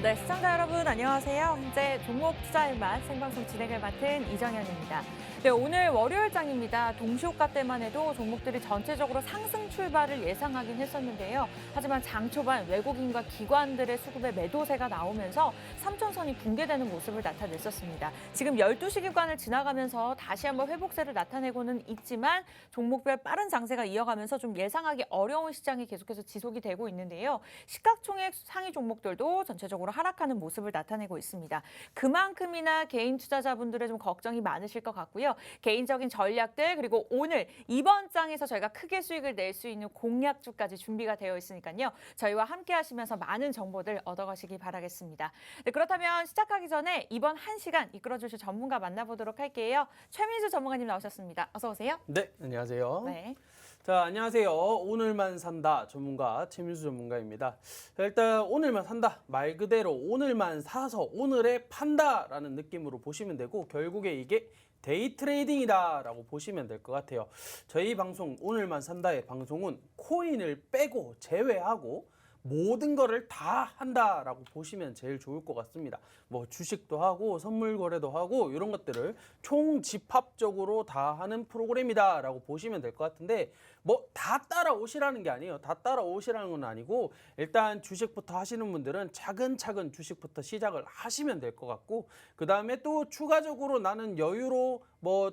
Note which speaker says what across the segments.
Speaker 1: 네, 시청자 여러분 안녕하세요. 현재 종목 투자의 맛 생방송 진행을 맡은 이정현입니다. 네, 오늘 월요일장입니다. 동시효과 때만 해도 종목들이 전체적으로 상승 출발을 예상하긴 했었는데요. 하지만 장 초반 외국인과 기관들의 수급에 매도세가 나오면서 3천선이 붕괴되는 모습을 나타냈었습니다. 지금 12시 기관을 지나가면서 다시 한번 회복세를 나타내고는 있지만 종목별 빠른 장세가 이어가면서 좀 예상하기 어려운 시장이 계속해서 지속이 되고 있는데요. 시가총액 상위 종목들도 전체적으로 하락하는 모습을 나타내고 있습니다. 그만큼이나 개인 투자자분들의 좀 걱정이 많으실 것 같고요. 개인적인 전략들 그리고 오늘 이번 장에서 저희가 크게 수익을 낼 수 있는 공략주까지 준비가 되어 있으니까요. 저희와 함께 하시면서 많은 정보들 얻어가시기 바라겠습니다. 네, 그렇다면 시작하기 전에 이번 1시간 이끌어주실 전문가 만나보도록 할게요. 최민수 전문가님 나오셨습니다. 어서 오세요.
Speaker 2: 네, 안녕하세요.
Speaker 1: 네.
Speaker 2: 자, 안녕하세요. 오늘만 산다 전문가 최민수 전문가입니다. 자, 일단 오늘만 산다 말 그대로 오늘만 사서 오늘에 판다라는 느낌으로 보시면 되고 결국에 이게 데이 트레이딩이다라고 보시면 될 것 같아요. 저희 방송 오늘만 산다의 방송은 코인을 빼고 제외하고 모든 거를 다 한다라고 보시면 제일 좋을 것 같습니다. 뭐 주식도 하고 선물 거래도 하고 이런 것들을 총집합적으로 다 하는 프로그램이다라고 보시면 될 것 같은데 뭐 다 따라오시라는 게 아니에요. 다 따라오시라는 건 아니고 일단 주식부터 하시는 분들은 차근차근 주식부터 시작을 하시면 될 것 같고 그 다음에 또 추가적으로 나는 여유로 뭐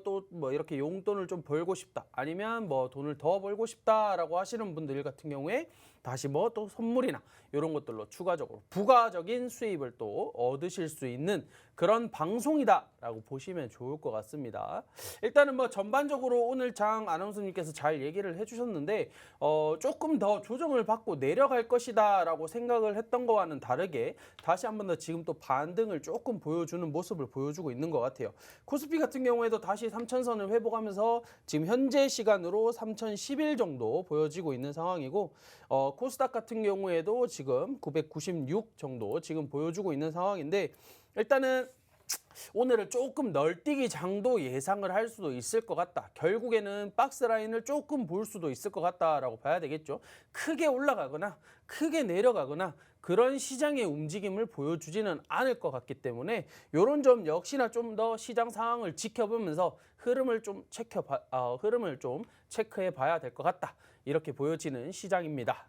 Speaker 2: 이렇게 용돈을 좀 벌고 싶다 아니면 뭐 돈을 더 벌고 싶다라고 하시는 분들 같은 경우에 다시 뭐 또 선물이나 이런 것들로 추가적으로 부가적인 수입을 또 얻으실 수 있는 그런 방송이다라고 보시면 좋을 것 같습니다. 일단은 뭐 전반적으로 오늘 장 아나운서님께서 잘 얘기를 해주셨는데 조금 더 조정을 받고 내려갈 것이다라고 생각을 했던 거와는 다르게 다시 한 번 더 지금 또 반등을 조금 보여주는 모습을 보여주고 있는 것 같아요. 코스피 같은 경우에도 다시 3천선을 회복하면서 지금 현재 시간으로 3,011 정도 보여지고 있는 상황이고 코스닥 같은 경우에도 지금 996 정도 지금 보여주고 있는 상황인데 일단은 오늘은 조금 널뛰기 장도 예상을 할 수도 있을 것 같다. 결국에는 박스 라인을 조금 볼 수도 있을 것 같다라고 봐야 되겠죠. 크게 올라가거나 크게 내려가거나 그런 시장의 움직임을 보여주지는 않을 것 같기 때문에 이런 점 역시나 좀 더 시장 상황을 지켜보면서 흐름을 좀 체크해 봐야 될 것 같다. 이렇게 보여지는 시장입니다.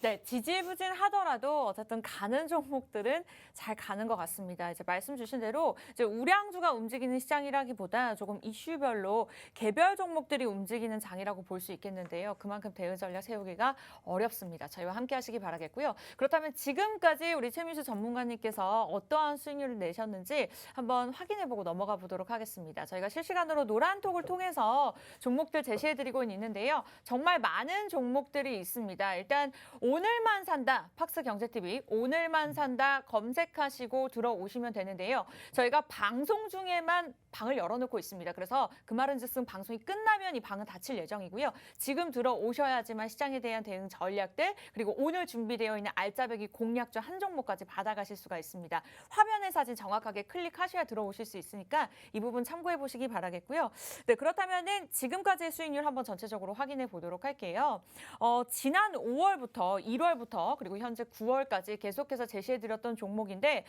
Speaker 1: 네, 지지부진하더라도 어쨌든 가는 종목들은 잘 가는 것 같습니다. 이제 말씀 주신 대로 이제 우량주가 움직이는 시장이라기보다 조금 이슈별로 개별 종목들이 움직이는 장이라고 볼 수 있겠는데요. 그만큼 대응 전략 세우기가 어렵습니다. 저희와 함께 하시기 바라겠고요. 그렇다면 지금까지 우리 최민수 전문가님께서 어떠한 수익률을 내셨는지 한번 확인해보고 넘어가 보도록 하겠습니다. 저희가 실시간으로 노란톡을 통해서 종목들 제시해드리고 있는데요. 정말 많은 종목들이 있습니다. 일단 오늘만 산다 팍스경제TV 오늘만 산다 검색하시고 들어오시면 되는데요. 저희가 방송 중에만 방을 열어놓고 있습니다. 그래서 그 말은즉슨 방송이 끝나면 이 방은 닫힐 예정이고요. 지금 들어오셔야지만 시장에 대한 대응 전략들 그리고 오늘 준비되어 있는 알짜배기 공략주 한 종목까지 받아가실 수가 있습니다. 화면의 사진 정확하게 클릭하셔야 들어오실 수 있으니까 이 부분 참고해 보시기 바라겠고요. 네, 그렇다면은 지금까지의 수익률 한번 전체적으로 확인해 보도록 할게요. 지난 5월부터 1월부터 그리고 현재 9월까지 계속해서 제시해드렸던 종목인데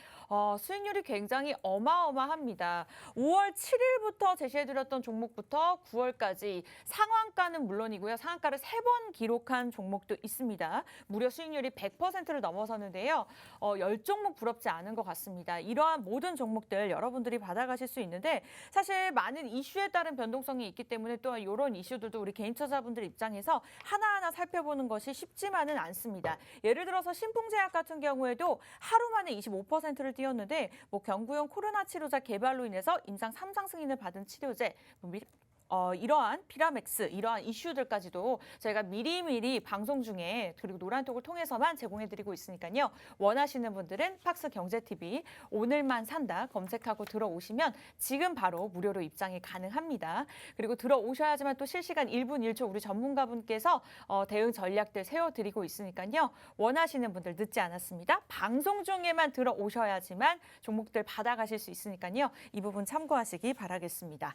Speaker 1: 수익률이 굉장히 어마어마합니다. 5월 7일부터 제시해드렸던 종목부터 9월까지 상한가는 물론이고요. 상한가를 3번 기록한 종목도 있습니다. 무려 수익률이 100%를 넘어서는데요. 10종목 부럽지 않은 것 같습니다. 이러한 모든 종목들 여러분들이 받아가실 수 있는데 사실 많은 이슈에 따른 변동성이 있기 때문에 또 이런 이슈들도 우리 개인 투자자분들 입장에서 하나하나 살펴보는 것이 쉽지만은 않습니다. 예를 들어서 신풍제약 같은 경우에도 하루 만에 25%를 뛰었는데 뭐 경구용 코로나 치료제 개발로 인해서 임상 3상 승인을 받은 치료제 이러한 피라맥스, 이러한 이슈들까지도 저희가 미리미리 방송 중에 그리고 노란톡을 통해서만 제공해드리고 있으니까요. 원하시는 분들은 팍스경제TV 오늘만 산다 검색하고 들어오시면 지금 바로 무료로 입장이 가능합니다. 그리고 들어오셔야지만 또 실시간 1분 1초 우리 전문가분께서 대응 전략들 세워드리고 있으니까요. 원하시는 분들 늦지 않았습니다. 방송 중에만 들어오셔야지만 종목들 받아가실 수 있으니까요. 이 부분 참고하시기 바라겠습니다.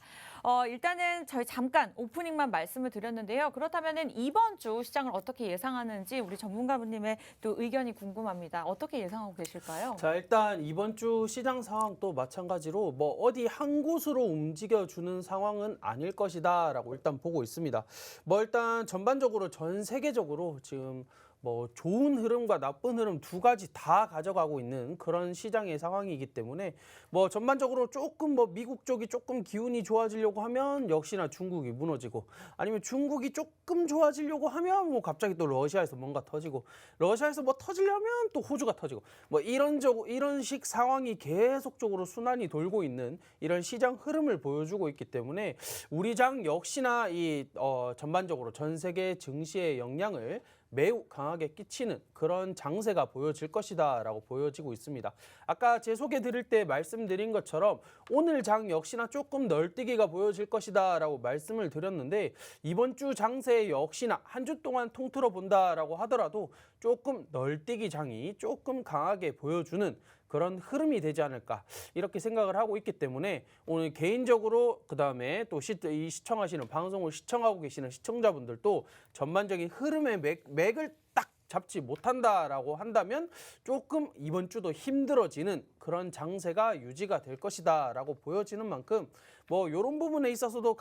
Speaker 1: 일단은 일단은 저희 잠깐 오프닝만 말씀을 드렸는데요. 그렇다면 이번 주 시장을 어떻게 예상하는지 우리 전문가분님의 또 의견이 궁금합니다. 어떻게 예상하고 계실까요?
Speaker 2: 자, 일단 이번 주 시장 상황도 마찬가지로 뭐 어디 한 곳으로 움직여주는 상황은 아닐 것이다라고 일단 보고 있습니다. 뭐 일단 전반적으로 전 세계적으로 지금 뭐 좋은 흐름과 나쁜 흐름 두 가지 다 가져가고 있는 그런 시장의 상황이기 때문에 뭐 전반적으로 조금 뭐 미국 쪽이 조금 기운이 좋아지려고 하면 역시나 중국이 무너지고, 아니면 중국이 조금 좋아지려고 하면 뭐 갑자기 또 러시아에서 뭔가 터지고, 러시아에서 뭐 터지려면 또 호주가 터지고, 뭐 이런 식 상황이 계속적으로 순환이 돌고 있는 이런 시장 흐름을 보여주고 있기 때문에 우리 장 역시나 이 전반적으로 전 세계 증시의 영향을 매우 강하게 끼치는 그런 장세가 보여질 것이다라고 보여지고 있습니다. 아까 제 소개 드릴 때 말씀드린 것처럼 오늘 장 역시나 조금 널뛰기가 보여질 것이다라고 말씀을 드렸는데, 이번 주 장세 역시나 한 주 동안 통틀어 본다라고 하더라도 조금 널뛰기 장이 조금 강하게 보여주는 그런 흐름이 되지 않을까 이렇게 생각을 하고 있기 때문에 오늘 개인적으로, 그다음에 또 이 시청하시는 방송을 시청하고 계시는 시청자분들도 전반적인 흐름의 맥을 딱 잡지 못한다라고 한다면 조금 이번 주도 힘들어지는 그런 장세가 유지가 될 것이다라고 보여지는 만큼 뭐 이런 부분에 있어서도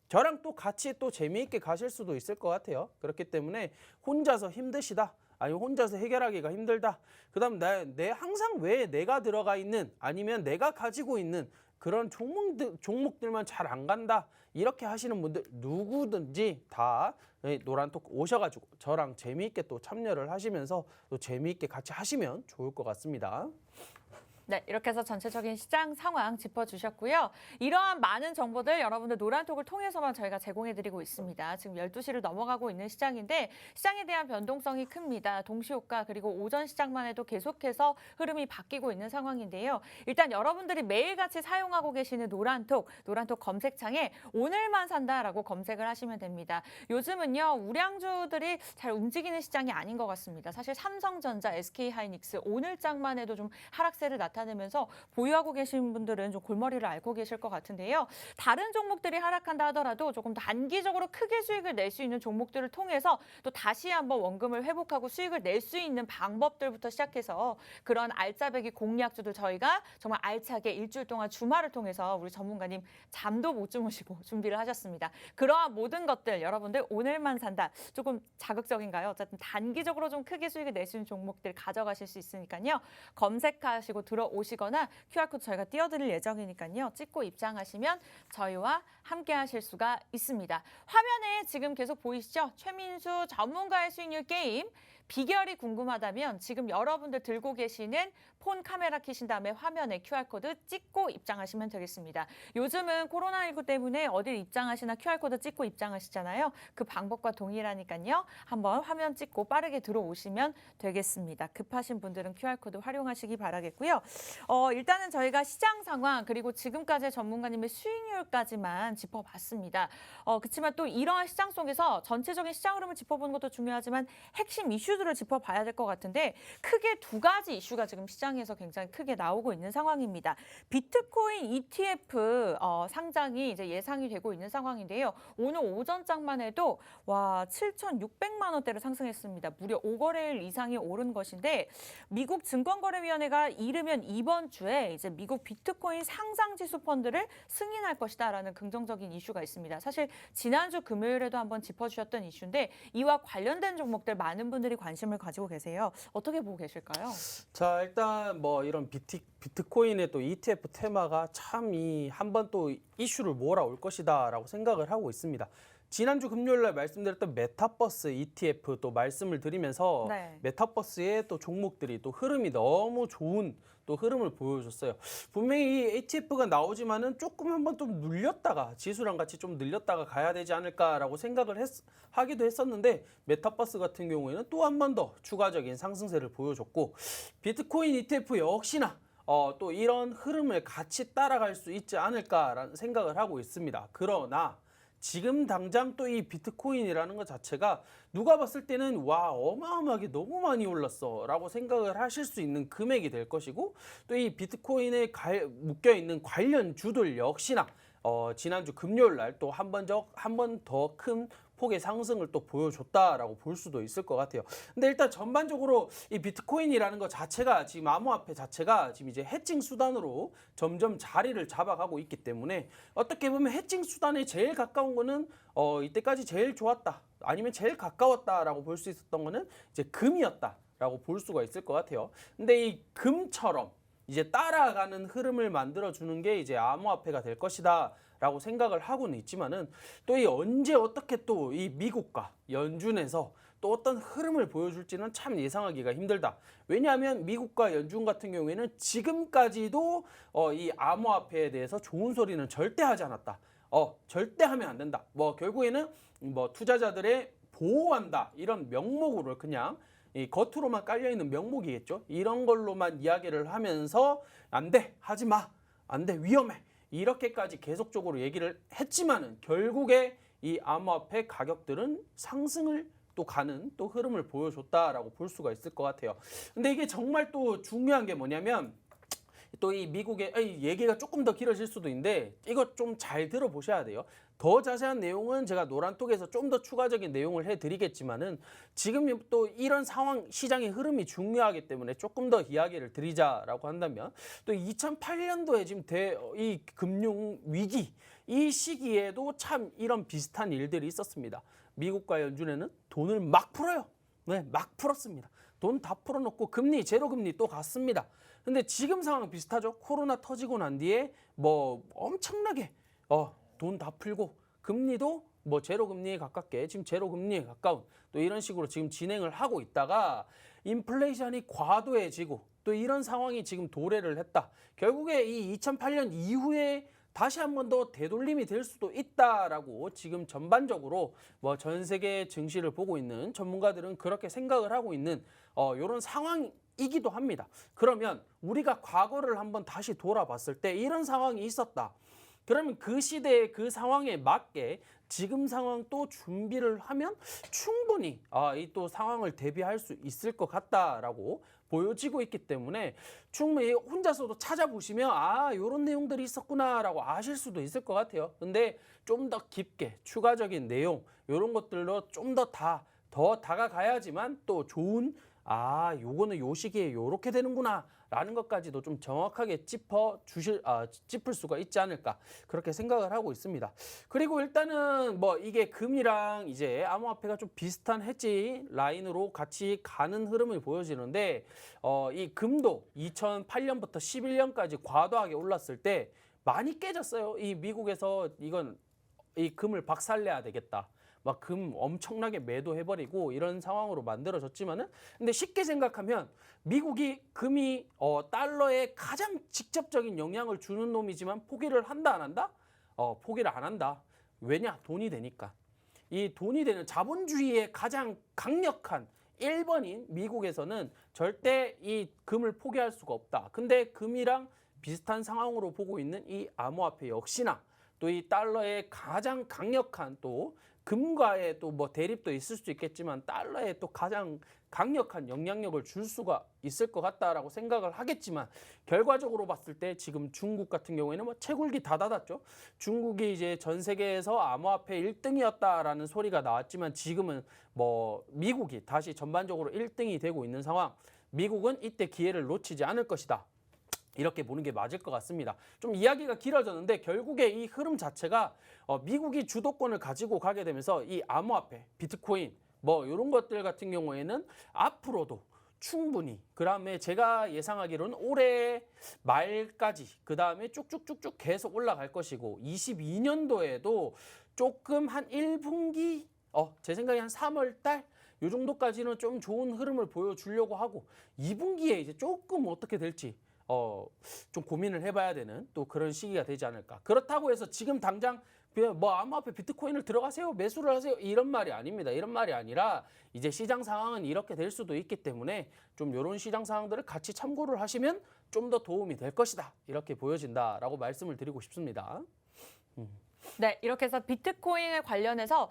Speaker 2: 저랑 또 같이 또 재미있게 가실 수도 있을 것 같아요. 그렇기 때문에 혼자서 힘드시다, 아니면 혼자서 해결하기가 힘들다, 그다음 내 항상 왜 내가 들어가 있는, 아니면 내가 가지고 있는 그런 종목들만 잘 안 간다, 이렇게 하시는 분들 누구든지 다 노란톡 오셔가지고 저랑 재미있게 또 참여를 하시면서 또 재미있게 같이 하시면 좋을 것 같습니다.
Speaker 1: 네, 이렇게 해서 전체적인 시장 상황 짚어주셨고요. 이러한 많은 정보들 여러분들 노란톡을 통해서만 저희가 제공해드리고 있습니다. 지금 12시를 넘어가고 있는 시장인데 시장에 대한 변동성이 큽니다. 동시효과 그리고 오전 시장만 해도 계속해서 흐름이 바뀌고 있는 상황인데요. 일단 여러분들이 매일같이 사용하고 계시는 노란톡 검색창에 오늘만 산다라고 검색을 하시면 됩니다. 요즘은요, 우량주들이 잘 움직이는 시장이 아닌 것 같습니다. 사실 삼성전자, SK하이닉스 오늘장만 해도 좀 하락세를 나타내면서 보유하고 계신 분들은 좀 골머리를 앓고 계실 것 같은데요. 다른 종목들이 하락한다 하더라도 조금 단기적으로 크게 수익을 낼 수 있는 종목들을 통해서 또 다시 한번 원금을 회복하고 수익을 낼 수 있는 방법들부터 시작해서 그런 알짜배기 공략주들 저희가 정말 알차게 일주일 동안 주말을 통해서 우리 전문가님 잠도 못 주무시고 준비를 하셨습니다. 그러한 모든 것들 여러분들 오늘만 산다. 조금 자극적인가요? 어쨌든 단기적으로 좀 크게 수익을 낼 수 있는 종목들 가져가실 수 있으니까요. 검색하시고 들어오시거나 QR코드 저희가 띄워드릴 예정이니까요. 찍고 입장하시면 저희와 함께 하실 수가 있습니다. 화면에 지금 계속 보이시죠? 최민수 전문가의 수익률 게임. 비결이 궁금하다면 지금 여러분들 들고 계시는 폰 카메라 켜신 다음에 화면에 QR코드 찍고 입장하시면 되겠습니다. 요즘은 코로나19 때문에 어딜 입장하시나 QR코드 찍고 입장하시잖아요. 그 방법과 동일하니까요. 한번 화면 찍고 빠르게 들어오시면 되겠습니다. 급하신 분들은 QR코드 활용하시기 바라겠고요. 일단은 저희가 시장 상황 그리고 지금까지의 전문가님의 수익률까지만 짚어봤습니다. 그렇지만 또 이러한 시장 속에서 전체적인 시장 흐름을 짚어보는 것도 중요하지만 핵심 이슈들을 짚어봐야 될 것 같은데 크게 두 가지 이슈가 지금 시장에서 굉장히 크게 나오고 있는 상황입니다. 비트코인 ETF 상장이 이제 예상이 되고 있는 상황인데요. 오늘 오전장만 해도 7,600만 원대를 상승했습니다. 무려 5거래일 이상이 오른 것인데 미국 증권거래위원회가 이르면 이번 주에 이제 미국 비트코인 상장지수 펀드를 승인할 것이다라는 긍정적인 이슈가 있습니다. 사실 지난주 금요일에도 한번 짚어주셨던 이슈인데 이와 관련된 종목들 많은 분들이 관심을 가지고 계세요. 어떻게 보고 계실까요?
Speaker 2: 자, 일단 뭐 이런 비트코인의 또 ETF 테마가 참 한번 또 이슈를 몰아올 것이다라고 생각을 하고 있습니다. 지난주 금요일 날 말씀드렸던 메타버스 ETF 또 말씀을 드리면서
Speaker 1: 네.
Speaker 2: 메타버스의 또 종목들이 또 흐름이 너무 좋은 또 흐름을 보여줬어요. 분명히 이 ETF가 나오지만은 조금 한번 좀 눌렸다가 지수랑 같이 좀 늘렸다가 가야 되지 않을까라고 생각을 하기도 했었는데 메타버스 같은 경우에는 또 한 번 더 추가적인 상승세를 보여줬고 비트코인 ETF 역시나 또 이런 흐름을 같이 따라갈 수 있지 않을까라는 생각을 하고 있습니다. 그러나 지금 당장 또 이 비트코인이라는 것 자체가 누가 봤을 때는 어마어마하게 너무 많이 올랐어 라고 생각을 하실 수 있는 금액이 될 것이고 또 이 비트코인에 묶여있는 관련주들 역시나 지난주 금요일 날 또 한 번 더 큰 폭의 상승을 또 보여줬다라고 볼 수도 있을 것 같아요. 근데 일단 전반적으로 이 비트코인이라는 것 자체가 지금 암호화폐 자체가 지금 이제 해칭 수단으로 점점 자리를 잡아가고 있기 때문에 어떻게 보면 해칭 수단에 제일 가까운 거는 이때까지 제일 좋았다 아니면 제일 가까웠다라고 볼 수 있었던 거는 이제 금이었다라고 볼 수가 있을 것 같아요. 근데 이 금처럼 이제 따라가는 흐름을 만들어 주는 게 이제 암호화폐가 될 것이다. 라고 생각을 하고는 있지만은 또 이 언제 어떻게 또 이 미국과 연준에서 또 어떤 흐름을 보여줄지는 참 예상하기가 힘들다. 왜냐하면 미국과 연준 같은 경우에는 지금까지도 이 암호화폐에 대해서 좋은 소리는 절대 하지 않았다. 절대 하면 안 된다. 뭐 결국에는 뭐 투자자들의 보호한다 이런 명목으로 그냥 이 겉으로만 깔려 있는 명목이겠죠. 이런 걸로만 이야기를 하면서 안 돼, 하지 마, 안 돼, 위험해. 이렇게까지 계속적으로 얘기를 했지만은 결국에 이 암호화폐 가격들은 상승을 또 가는 또 흐름을 보여줬다라고 볼 수가 있을 것 같아요. 근데 이게 정말 또 중요한 게 뭐냐면 또 이 미국의 얘기가 조금 더 길어질 수도 있는데 이거 좀 잘 들어보셔야 돼요. 더 자세한 내용은 제가 노란톡에서 좀 더 추가적인 내용을 해드리겠지만은 지금 또 이런 상황 시장의 흐름이 중요하기 때문에 조금 더 이야기를 드리자라고 한다면 또 2008년도에 지금 이 금융 위기 이 시기에도 참 이런 비슷한 일들이 있었습니다. 미국과 연준에는 돈을 막 풀어요. 네, 막 풀었습니다. 돈 다 풀어놓고 금리 제로 금리 또 갔습니다. 근데 지금 상황 비슷하죠. 코로나 터지고 난 뒤에 뭐 엄청나게 돈 다 풀고 금리도 뭐 제로 금리에 가깝게 지금 제로 금리에 가까운 또 이런 식으로 지금 진행을 하고 있다가 인플레이션이 과도해지고 또 이런 상황이 지금 도래를 했다. 결국에 이 2008년 이후에 다시 한 번 더 되돌림이 될 수도 있다라고 지금 전반적으로 뭐 전 세계 증시를 보고 있는 전문가들은 그렇게 생각을 하고 있는 이런 상황이기도 합니다. 그러면 우리가 과거를 한번 다시 돌아봤을 때 이런 상황이 있었다. 그러면 그 시대의 그 상황에 맞게 지금 상황 또 준비를 하면 충분히 이 또 상황을 대비할 수 있을 것 같다라고 보여지고 있기 때문에 충분히 혼자서도 찾아보시면 이런 내용들이 있었구나라고 아실 수도 있을 것 같아요. 근데 좀 더 깊게 추가적인 내용 이런 것들로 좀 더 다가가야지만 또 좋은 요거는 요 시기에 요렇게 되는구나 라는 것까지도 좀 정확하게 짚을 수가 있지 않을까 그렇게 생각을 하고 있습니다. 그리고 일단은 뭐 이게 금이랑 이제 암호화폐가 좀 비슷한 헤지 라인으로 같이 가는 흐름을 보여지는데 이 금도 2008년부터 11년까지 과도하게 올랐을 때 많이 깨졌어요. 이 미국에서 이 금을 박살내야 되겠다. 막 금 엄청나게 매도해버리고 이런 상황으로 만들어졌지만은 근데 쉽게 생각하면 미국이 금이 달러에 가장 직접적인 영향을 주는 놈이지만 포기를 한다 안 한다? 포기를 안 한다. 왜냐? 돈이 되니까. 이 돈이 되는 자본주의의 가장 강력한 1번인 미국에서는 절대 이 금을 포기할 수가 없다. 근데 금이랑 비슷한 상황으로 보고 있는 이 암호화폐 역시나 또 이 달러의 가장 강력한 또 금과의 또 뭐 대립도 있을 수 있겠지만 달러에 또 가장 강력한 영향력을 줄 수가 있을 것 같다라고 생각을 하겠지만 결과적으로 봤을 때 지금 중국 같은 경우에는 뭐 채굴기 다 닫았죠. 중국이 이제 전 세계에서 암호화폐 1등이었다라는 소리가 나왔지만 지금은 뭐 미국이 다시 전반적으로 1등이 되고 있는 상황. 미국은 이때 기회를 놓치지 않을 것이다. 이렇게 보는 게 맞을 것 같습니다. 좀 이야기가 길어졌는데 결국에 이 흐름 자체가 미국이 주도권을 가지고 가게 되면서 이 암호화폐, 비트코인 뭐 이런 것들 같은 경우에는 앞으로도 충분히 그다음에 제가 예상하기로는 올해 말까지 그다음에 쭉쭉쭉쭉 계속 올라갈 것이고 22년도에도 조금 한 1분기 제 생각에 한 3월 달 이 정도까지는 좀 좋은 흐름을 보여주려고 하고 2분기에 이제 조금 어떻게 될지 좀 고민을 해봐야 되는 또 그런 시기가 되지 않을까. 그렇다고 해서 지금 당장 뭐 암호화폐 비트코인을 들어가세요, 매수를 하세요 이런 말이 아닙니다. 이런 말이 아니라 이제 시장 상황은 이렇게 될 수도 있기 때문에 좀 이런 시장 상황들을 같이 참고를 하시면 좀 더 도움이 될 것이다. 이렇게 보여진다라고 말씀을 드리고 싶습니다.
Speaker 1: 네, 이렇게 해서 비트코인에 관련해서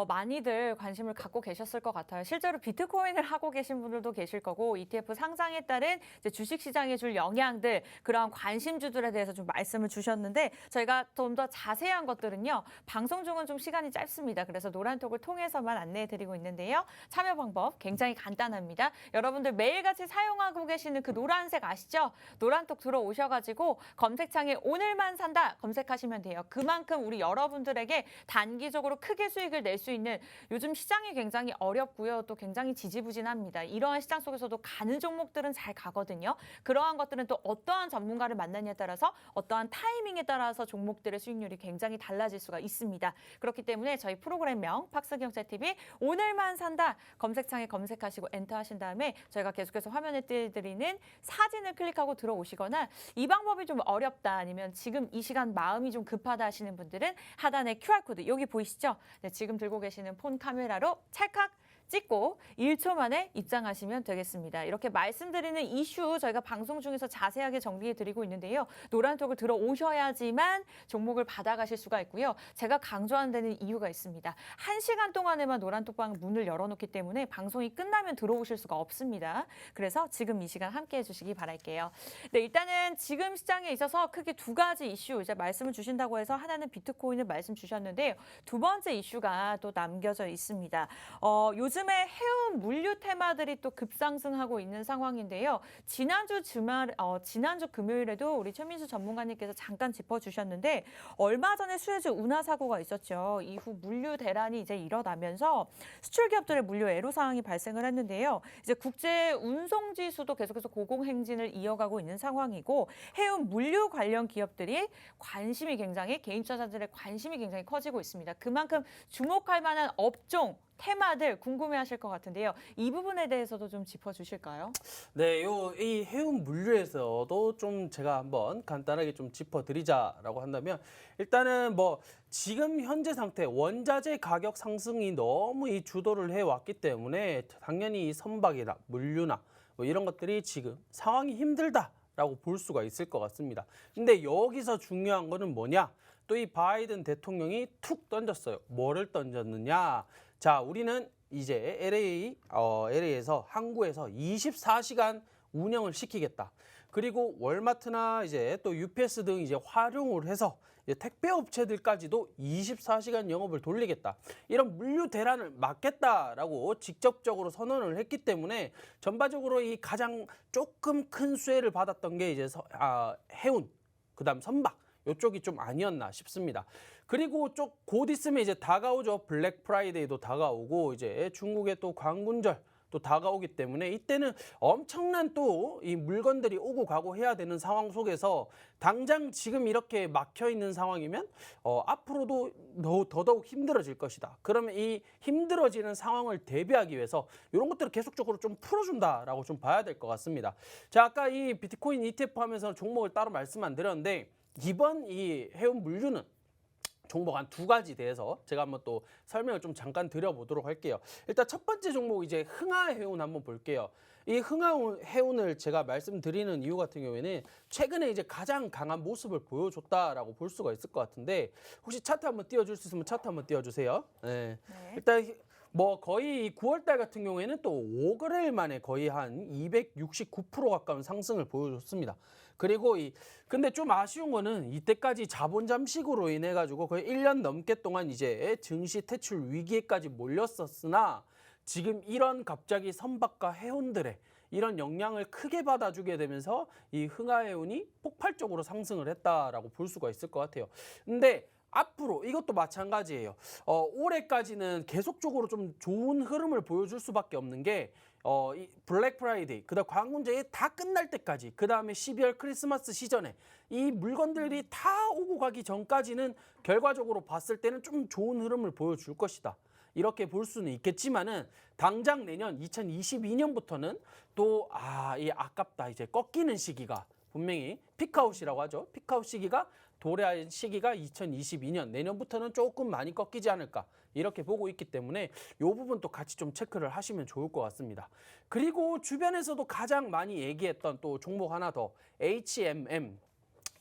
Speaker 1: 많이들 관심을 갖고 계셨을 것 같아요. 실제로 비트코인을 하고 계신 분들도 계실 거고 ETF 상장에 따른 이제 주식시장에 줄 영향들 그러한 관심주들에 대해서 좀 말씀을 주셨는데 저희가 좀 더 자세한 것들은요. 방송 중은 좀 시간이 짧습니다. 그래서 노란톡을 통해서만 안내해드리고 있는데요. 참여 방법 굉장히 간단합니다. 여러분들 매일같이 사용하고 계시는 그 노란색 아시죠? 노란톡 들어오셔가지고 검색창에 오늘만 산다 검색하시면 돼요. 그만큼 우리 여러분들에게 단기적으로 크게 수익을 낼 수 있는 요즘 시장이 굉장히 어렵고요. 또 굉장히 지지부진합니다. 이러한 시장 속에서도 가는 종목들은 잘 가거든요. 그러한 것들은 또 어떠한 전문가를 만나냐에 따라서 어떠한 타이밍에 따라서 종목들의 수익률이 굉장히 달라질 수가 있습니다. 그렇기 때문에 저희 프로그램명 팍스경제TV 오늘만 산다 검색창에 검색하시고 엔터 하신 다음에 저희가 계속해서 화면에 띄워드리는 사진을 클릭하고 들어오시거나 이 방법이 좀 어렵다 아니면 지금 이 시간 마음이 좀 급하다 하시는 분들은 하단에 QR코드 여기 보이시죠? 네, 지금 들고 계시는 폰 카메라로 찰칵 찍고 1초 만에 입장하시면 되겠습니다. 이렇게 말씀드리는 이슈 저희가 방송 중에서 자세하게 정리해 드리고 있는데요. 노란톡을 들어오셔야지만 종목을 받아가실 수가 있고요. 제가 강조하는 데는 이유가 있습니다. 1시간 동안에만 노란톡방 문을 열어놓기 때문에 방송이 끝나면 들어오실 수가 없습니다. 그래서 지금 이 시간 함께해 주시기 바랄게요. 네, 일단은 지금 시장에 있어서 크게 두 가지 이슈 이제 말씀을 주신다고 해서 하나는 비트코인을 말씀 주셨는데요. 두 번째 이슈가 또 남겨져 있습니다. 요즘에 해운 물류 테마들이 또 급상승하고 있는 상황인데요. 지난주 금요일에도 우리 최민수 전문가님께서 잠깐 짚어주셨는데 얼마 전에 수에즈 운하 사고가 있었죠. 이후 물류 대란이 이제 일어나면서 수출 기업들의 물류 애로 사항이 발생을 했는데요. 이제 국제 운송 지수도 계속해서 고공행진을 이어가고 있는 상황이고 해운 물류 관련 기업들이 개인 투자자들의 관심이 굉장히 커지고 있습니다. 그만큼 주목할 만한 업종 테마들 궁금해하실 것 같은데요. 이 부분에 대해서도 좀 짚어주실까요?
Speaker 2: 네, 이 해운 물류에서도 좀 제가 한번 간단하게 좀 짚어드리자라고 한다면 일단은 뭐 지금 현재 상태 원자재 가격 상승이 너무 이 주도를 해왔기 때문에 당연히 이 선박이나 물류나 뭐 이런 것들이 지금 상황이 힘들다라고 볼 수가 있을 것 같습니다. 근데 여기서 중요한 거는 뭐냐? 또 이 바이든 대통령이 툭 던졌어요. 뭐를 던졌느냐? 자, 우리는 이제 LA에서 항구에서 24시간 운영을 시키겠다. 그리고 월마트나 이제 또 UPS 등 이제 활용을 해서 이제 택배 업체들까지도 24시간 영업을 돌리겠다. 이런 물류 대란을 막겠다라고 직접적으로 선언을 했기 때문에 전반적으로 이 가장 조금 큰 수혜를 받았던 게 이제 해운, 그다음 선박 이쪽이 좀 아니었나 싶습니다. 그리고 곧 있으면 이제 다가오죠. 블랙 프라이데이도 다가오고 이제 중국의 또 광군절 또 다가오기 때문에 이때는 엄청난 또 이 물건들이 오고 가고 해야 되는 상황 속에서 당장 지금 이렇게 막혀 있는 상황이면 앞으로도 더더욱 힘들어질 것이다. 그러면 이 힘들어지는 상황을 대비하기 위해서 이런 것들을 계속적으로 좀 풀어준다라고 좀 봐야 될 것 같습니다. 자, 아까 이 비트코인 ETF 하면서 종목을 따로 말씀 안 드렸는데 이번 이 해운 물류는 종목 한 두 가지 대해서 제가 한번 또 설명을 좀 잠깐 드려보도록 할게요. 일단 첫 번째 종목 이제 흥하해운 한번 볼게요. 이 흥하해운을 제가 말씀드리는 이유 같은 경우에는 최근에 이제 가장 강한 모습을 보여줬다라고 볼 수가 있을 것 같은데 혹시 차트 한번 띄워줄 수 있으면 차트 한번 띄워주세요. 네. 일단 뭐 거의 9월달 같은 경우에는 또 5거래일 만에 거의 한 269% 가까운 상승을 보여줬습니다. 그리고 근데 좀 아쉬운 거는 이때까지 자본 잠식으로 인해 가지고 거의 1년 넘게 동안 이제 증시 퇴출 위기에까지 몰렸었으나 지금 이런 갑자기 선박과 해운들의 이런 영향을 크게 받아주게 되면서 이 흥하해운이 폭발적으로 상승을 했다라고 볼 수가 있을 것 같아요. 근데 앞으로 이것도 마찬가지예요. 올해까지는 계속적으로 좀 좋은 흐름을 보여줄 수밖에 없는 게 이 블랙 프라이데이, 그다음 광운제이 다 끝날 때까지, 그다음에 12월 크리스마스 시전에 이 물건들이 다 오고 가기 전까지는 결과적으로 봤을 때는 좀 좋은 흐름을 보여줄 것이다. 이렇게 볼 수는 있겠지만은 당장 내년 2022년부터는 또 이 아깝다. 이제 꺾이는 시기가 분명히 피크아웃이라고 하죠. 피크아웃 시기가 도래할 시기가 2022년 내년부터는 조금 많이 꺾이지 않을까 이렇게 보고 있기 때문에 이 부분도 같이 좀 체크를 하시면 좋을 것 같습니다. 그리고 주변에서도 가장 많이 얘기했던 또 종목 하나 더 HMM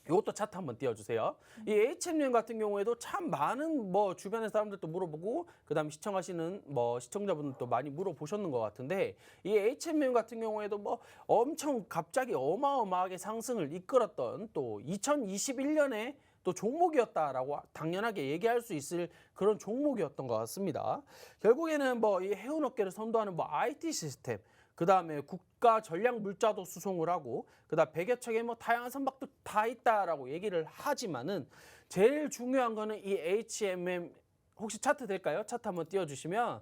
Speaker 2: 이것도 차트 한번 띄워주세요. 이 HMM 같은 경우에도 참 많은 뭐 주변의 사람들도 물어보고 그다음 시청하시는 뭐 시청자분들도 많이 물어보셨는 것 같은데 이 HMM 같은 경우에도 뭐 엄청 갑자기 어마어마하게 상승을 이끌었던 또 2021년에 또 종목이었다라고 당연하게 얘기할 수 있을 그런 종목이었던 것 같습니다. 결국에는 뭐 이 해운업계를 선도하는 뭐 IT 시스템 그 다음에 국가 전략 물자도 수송을 하고 그다음 100여 척의 뭐 다양한 선박도 다 있다라고 얘기를 하지만은 제일 중요한 거는 이 HMM 혹시 차트 될까요? 차트 한번 띄워주시면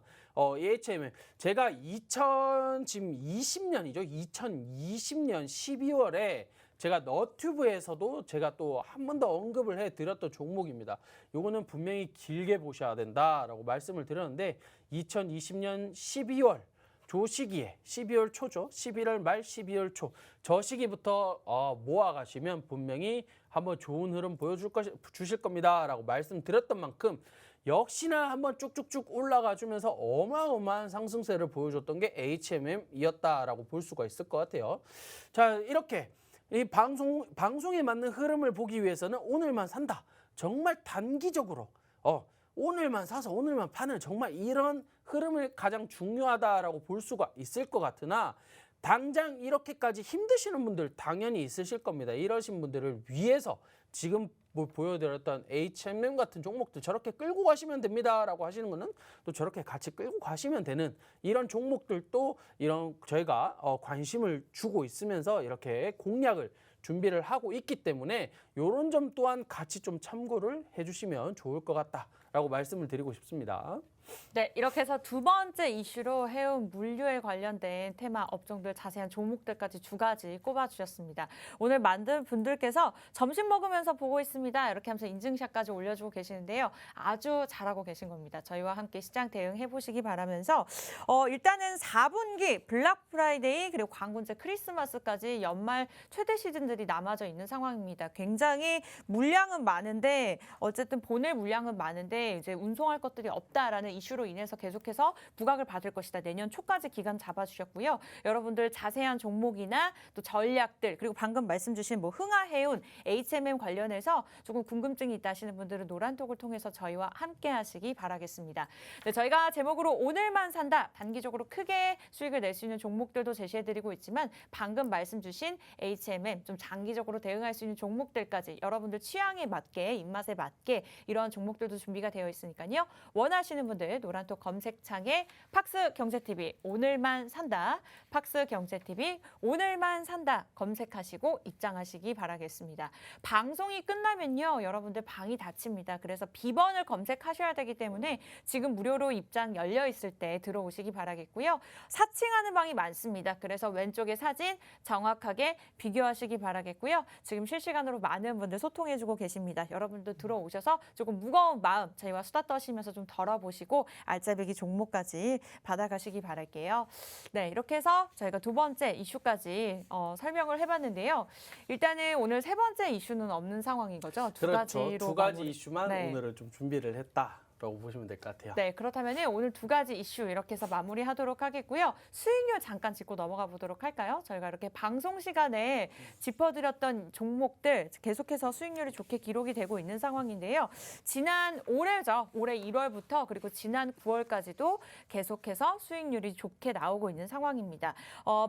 Speaker 2: 이 HMM 제가 지금 20년이죠. 2020년 12월에 제가 너튜브에서도 제가 또 한 번 더 언급을 해드렸던 종목입니다. 요거는 분명히 길게 보셔야 된다라고 말씀을 드렸는데 2020년 12월 조 시기에 12월 초죠. 11월 말 12월 초. 저 시기부터 모아 가시면 분명히 한번 좋은 흐름 주실 겁니다라고 말씀드렸던 만큼 역시나 한번 쭉쭉쭉 올라가 주면서 어마어마한 상승세를 보여줬던 게 HMM이었다라고 볼 수가 있을 것 같아요. 자, 이렇게 이 방송에 맞는 흐름을 보기 위해서는 오늘만 산다. 정말 단기적으로 오늘만 사서 오늘만 파는 정말 이런 흐름을 가장 중요하다라고 볼 수가 있을 것 같으나 당장 이렇게까지 힘드시는 분들 당연히 있으실 겁니다. 이러신 분들을 위해서 지금 뭐 보여드렸던 HMM 같은 종목들 저렇게 끌고 가시면 됩니다라고 하시는 거는 또 저렇게 같이 끌고 가시면 되는 이런 종목들도 이런 저희가 관심을 주고 있으면서 이렇게 공략을 준비를 하고 있기 때문에 이런 점 또한 같이 좀 참고를 해주시면 좋을 것 같다라고 말씀을 드리고 싶습니다.
Speaker 1: 네, 이렇게 해서 두 번째 이슈로 해운 물류에 관련된 테마 업종들 자세한 종목들까지 두 가지 꼽아주셨습니다. 오늘 만든 분들께서 점심 먹으면서 보고 있습니다. 이렇게 하면서 인증샷까지 올려주고 계시는데요. 아주 잘하고 계신 겁니다. 저희와 함께 시장 대응해 보시기 바라면서 일단은 4분기 블랙 프라이데이 그리고 광군제 크리스마스까지 연말 최대 시즌들이 남아져 있는 상황입니다. 굉장히 물량은 많은데 어쨌든 보낼 물량은 많은데 이제 운송할 것들이 없다라는 이슈로 인해서 계속해서 부각을 받을 것이다. 내년 초까지 기간 잡아주셨고요. 여러분들 자세한 종목이나 또 전략들 그리고 방금 말씀 주신 뭐 흥하해운, HMM 관련해서 조금 궁금증이 있다 하시는 분들은 노란톡을 통해서 저희와 함께 하시기 바라겠습니다. 네, 저희가 제목으로 오늘만 산다. 단기적으로 크게 수익을 낼 수 있는 종목들도 제시해드리고 있지만 방금 말씀 주신 HMM 좀 장기적으로 대응할 수 있는 종목들까지 여러분들 취향에 맞게 입맛에 맞게 이런 종목들도 준비가 되어 있으니까요. 원하시는 분들 노란톡 검색창에 팍스경제TV 오늘만 산다. 팍스경제TV 오늘만 산다. 검색하시고 입장하시기 바라겠습니다. 방송이 끝나면요. 여러분들 방이 닫힙니다. 그래서 비번을 검색하셔야 되기 때문에 지금 무료로 입장 열려 있을 때 들어오시기 바라겠고요. 사칭하는 방이 많습니다. 그래서 왼쪽에 사진 정확하게 비교하시기 바라겠고요. 지금 실시간으로 많은 분들 소통해주고 계십니다. 여러분들 들어오셔서 조금 무거운 마음 저희와 수다 떠시면서 좀 덜어보시고 알짜배기 종목까지 받아가시기 바랄게요. 네, 이렇게 해서 저희가 두 번째 이슈까지 설명을 해봤는데요. 일단은 오늘 세 번째 이슈는 없는 상황인 거죠?
Speaker 2: 그렇죠. 두 가지
Speaker 1: 마무리.
Speaker 2: 이슈만
Speaker 1: 네.
Speaker 2: 오늘은 좀 준비를 했다라고 보시면 될 것 같아요.
Speaker 1: 네, 그렇다면 오늘 두 가지 이슈 이렇게 해서 마무리하도록 하겠고요. 수익률 잠깐 짚고 넘어가 보도록 할까요? 저희가 이렇게 방송 시간에 짚어드렸던 종목들 계속해서 수익률이 좋게 기록이 되고 있는 상황인데요. 지난 올해죠. 올해 1월부터 그리고 지난 9월까지도 계속해서 수익률이 좋게 나오고 있는 상황입니다.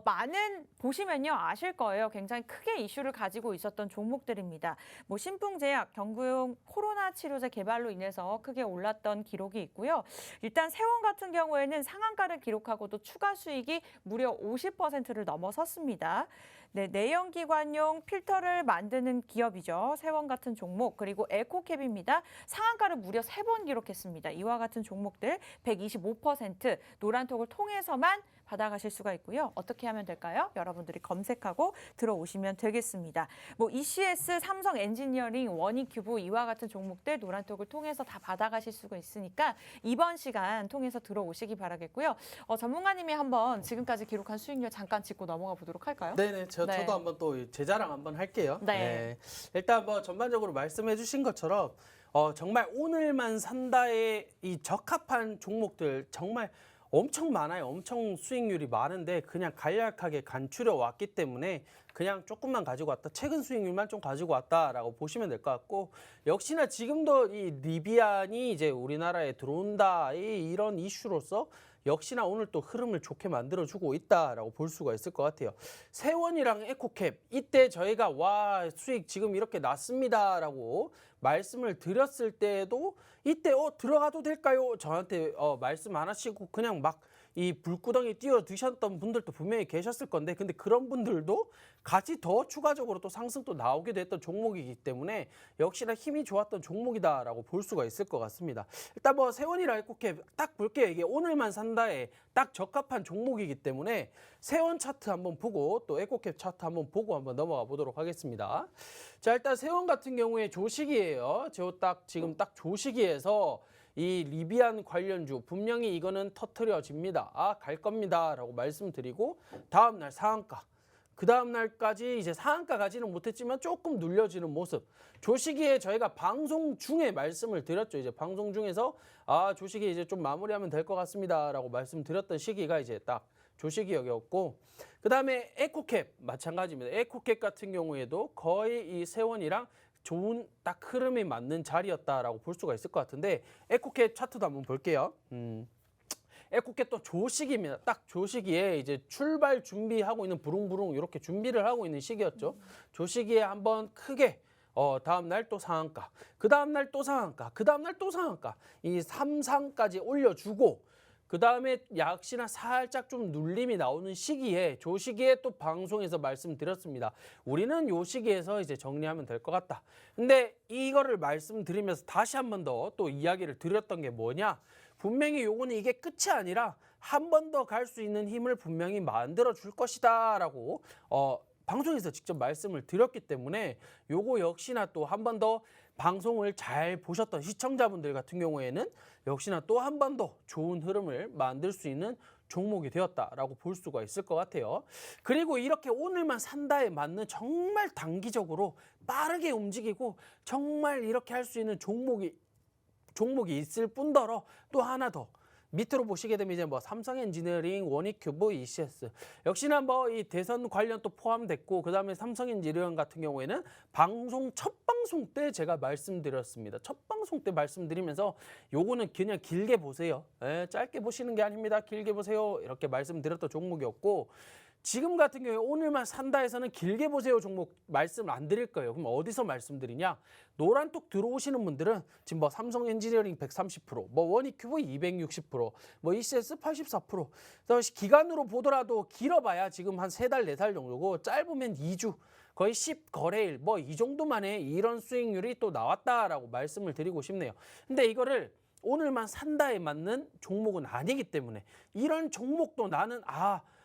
Speaker 1: 많은 보시면요 아실 거예요. 굉장히 크게 이슈를 가지고 있었던 종목들입니다. 뭐 신풍제약, 경구용 코로나 치료제 개발로 인해서 크게 올랐던 기록이 있고요. 일단 세원 같은 경우에는 상한가를 기록하고도 추가 수익이 무려 50%를 넘어섰습니다. 네, 내연기관용 필터를 만드는 기업이죠. 세원 같은 종목 그리고 에코캡입니다. 상한가를 무려 3번 기록했습니다. 이와 같은 종목들 125% 노란톡을 통해서만 받아가실 수가 있고요. 어떻게 하면 될까요? 여러분들이 검색하고 들어오시면 되겠습니다. 뭐 ECS, 삼성 엔지니어링, 원익큐브 이와 같은 종목들 노란톡을 통해서 다 받아가실 수가 있으니까 이번 시간 통해서 들어오시기 바라겠고요. 전문가님이 한번 지금까지 기록한 수익률 잠깐 짚고 넘어가 보도록 할까요?
Speaker 2: 네네,
Speaker 1: 네.
Speaker 2: 저도 한번 또 제 자랑 한번 할게요.
Speaker 1: 네.
Speaker 2: 일단 뭐 전반적으로 말씀해주신 것처럼 정말 오늘만 산다에 이 적합한 종목들 정말 엄청 많아요. 엄청 수익률이 많은데 그냥 간략하게 간추려 왔기 때문에 그냥 조금만 가지고 왔다. 최근 수익률만 좀 가지고 왔다라고 보시면 될 것 같고 역시나 지금도 이 리비안이 이제 우리나라에 들어온다 이런 이슈로서 역시나 오늘 또 흐름을 좋게 만들어주고 있다라고 볼 수가 있을 것 같아요. 세원이랑 에코캡 이때 저희가 와 수익 지금 이렇게 났습니다라고 말씀을 드렸을 때에도 이때 들어가도 될까요? 저한테 말씀 안 하시고 그냥 막 이 불구덩이 뛰어 드셨던 분들도 분명히 계셨을 건데 근데 그런 분들도 같이 더 추가적으로 또 상승 또 나오기도 했던 종목이기 때문에 역시나 힘이 좋았던 종목이다라고 볼 수가 있을 것 같습니다. 일단 뭐 세원이랑 에코캡 딱 볼게요. 이게 오늘만 산다에 딱 적합한 종목이기 때문에 세원 차트 한번 보고 또 에코캡 차트 한번 보고 한번 넘어가 보도록 하겠습니다. 자 일단 세원 같은 경우에 조식이에요. 지금 딱 조식이에서 이 리비안 관련주 분명히 이거는 터트려집니다. 갈 겁니다 라고 말씀드리고 다음날 상한가 그 다음날까지 이제 상한가 가지는 못했지만 조금 눌려지는 모습 조식이에 저희가 방송 중에 말씀을 드렸죠. 이제 방송 중에서 조식이 이제 좀 마무리하면 될 것 같습니다 라고 말씀드렸던 시기가 이제 딱 조식이었고 그 다음에 에코캡 마찬가지입니다. 에코캡 같은 경우에도 거의 이 세원이랑 좋은 딱 흐름에 맞는 자리였다라고 볼 수가 있을 것 같은데 에코캡 차트도 한번 볼게요. 에코캡 또 조식입니다. 딱 조식이에 이제 출발 준비하고 있는 부릉부릉 이렇게 준비를 하고 있는 시기였죠. 조식이에 한번 크게 다음 날 또 상한가, 그 다음 날 또 상한가, 그 다음 날 또 상한가 이 3상까지 올려주고 그 다음에 역시나 살짝 좀 눌림이 나오는 시기에 조시기에 또 방송에서 말씀드렸습니다. 우리는 요 시기에서 이제 정리하면 될 것 같다. 근데 이거를 말씀드리면서 다시 한 번 더 또 이야기를 드렸던 게 뭐냐? 분명히 요거는 이게 끝이 아니라 한 번 더 갈 수 있는 힘을 분명히 만들어 줄 것이다 라고 방송에서 직접 말씀을 드렸기 때문에 요거 역시나 또 한 번 더 방송을 잘 보셨던 시청자분들 같은 경우에는 역시나 또 한 번 더 좋은 흐름을 만들 수 있는 종목이 되었다라고 볼 수가 있을 것 같아요. 그리고 이렇게 오늘만 산다에 맞는 정말 단기적으로 빠르게 움직이고 정말 이렇게 할 수 있는 종목이 있을 뿐더러 또 하나 더 밑으로 보시게 되면 이제 뭐 삼성엔지니어링, 원익큐브, ECS 역시나 뭐 이 대선 관련 또 포함됐고 그 다음에 삼성엔지니어링 같은 경우에는 첫 방송 때 제가 말씀드렸습니다. 첫 방송 때 말씀드리면서 요거는 그냥 길게 보세요. 짧게 보시는 게 아닙니다. 길게 보세요. 이렇게 말씀드렸던 종목이었고 지금 같은 경우에 오늘만 산다 해서는 길게 보세요 종목 말씀 안 드릴 거예요. 그럼 어디서 말씀드리냐? 노란톡 들어오시는 분들은 지금 뭐 삼성 엔지니어링 130%, 뭐 원익큐브 260%, 뭐 ECS 84%. 기간으로 보더라도 길어봐야 지금 한 3달, 4달 정도고 짧으면 2주. 거의 10거래일 뭐 이 정도 만에 이런 수익률이 또 나왔다라고 말씀을 드리고 싶네요. 근데 이거를 오늘만 산다에 맞는 종목은 아니기 때문에 이런 종목도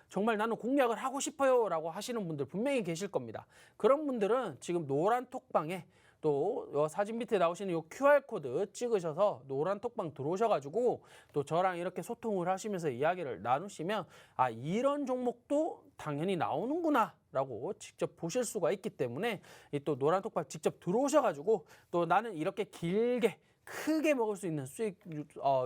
Speaker 2: 정말 나는 공략을 하고 싶어요 라고 하시는 분들 분명히 계실 겁니다. 그런 분들은 지금 노란 톡방에 또 사진 밑에 나오시는 이 QR코드 찍으셔서 노란 톡방 들어오셔가지고 또 저랑 이렇게 소통을 하시면서 이야기를 나누시면 이런 종목도 당연히 나오는구나 라고 직접 보실 수가 있기 때문에 이 또 노란 톡방 직접 들어오셔가지고 또 나는 이렇게 길게 크게 먹을 수 있는 수익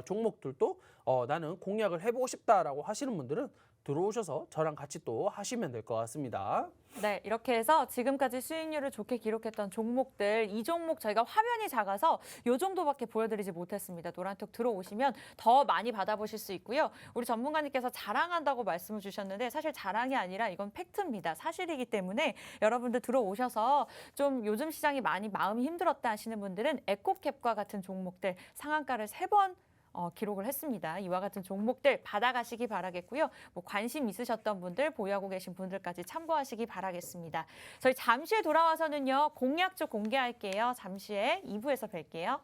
Speaker 2: 종목들도 나는 공략을 해보고 싶다라고 하시는 분들은 들어오셔서 저랑 같이 또 하시면 될 것 같습니다.
Speaker 1: 네, 이렇게 해서 지금까지 수익률을 좋게 기록했던 종목들, 이 종목 저희가 화면이 작아서 이 정도밖에 보여드리지 못했습니다. 노란톡 들어오시면 더 많이 받아보실 수 있고요. 우리 전문가님께서 자랑한다고 말씀을 주셨는데 사실 자랑이 아니라 이건 팩트입니다. 사실이기 때문에 여러분들 들어오셔서 좀 요즘 시장이 많이 마음이 힘들었다 하시는 분들은 에코캡과 같은 종목들 상한가를 3번 기록을 했습니다. 이와 같은 종목들 받아가시기 바라겠고요. 뭐 관심 있으셨던 분들, 보유하고 계신 분들까지 참고하시기 바라겠습니다. 저희 잠시 후에 돌아와서는요. 공약주 공개할게요. 잠시 후에 2부에서 뵐게요.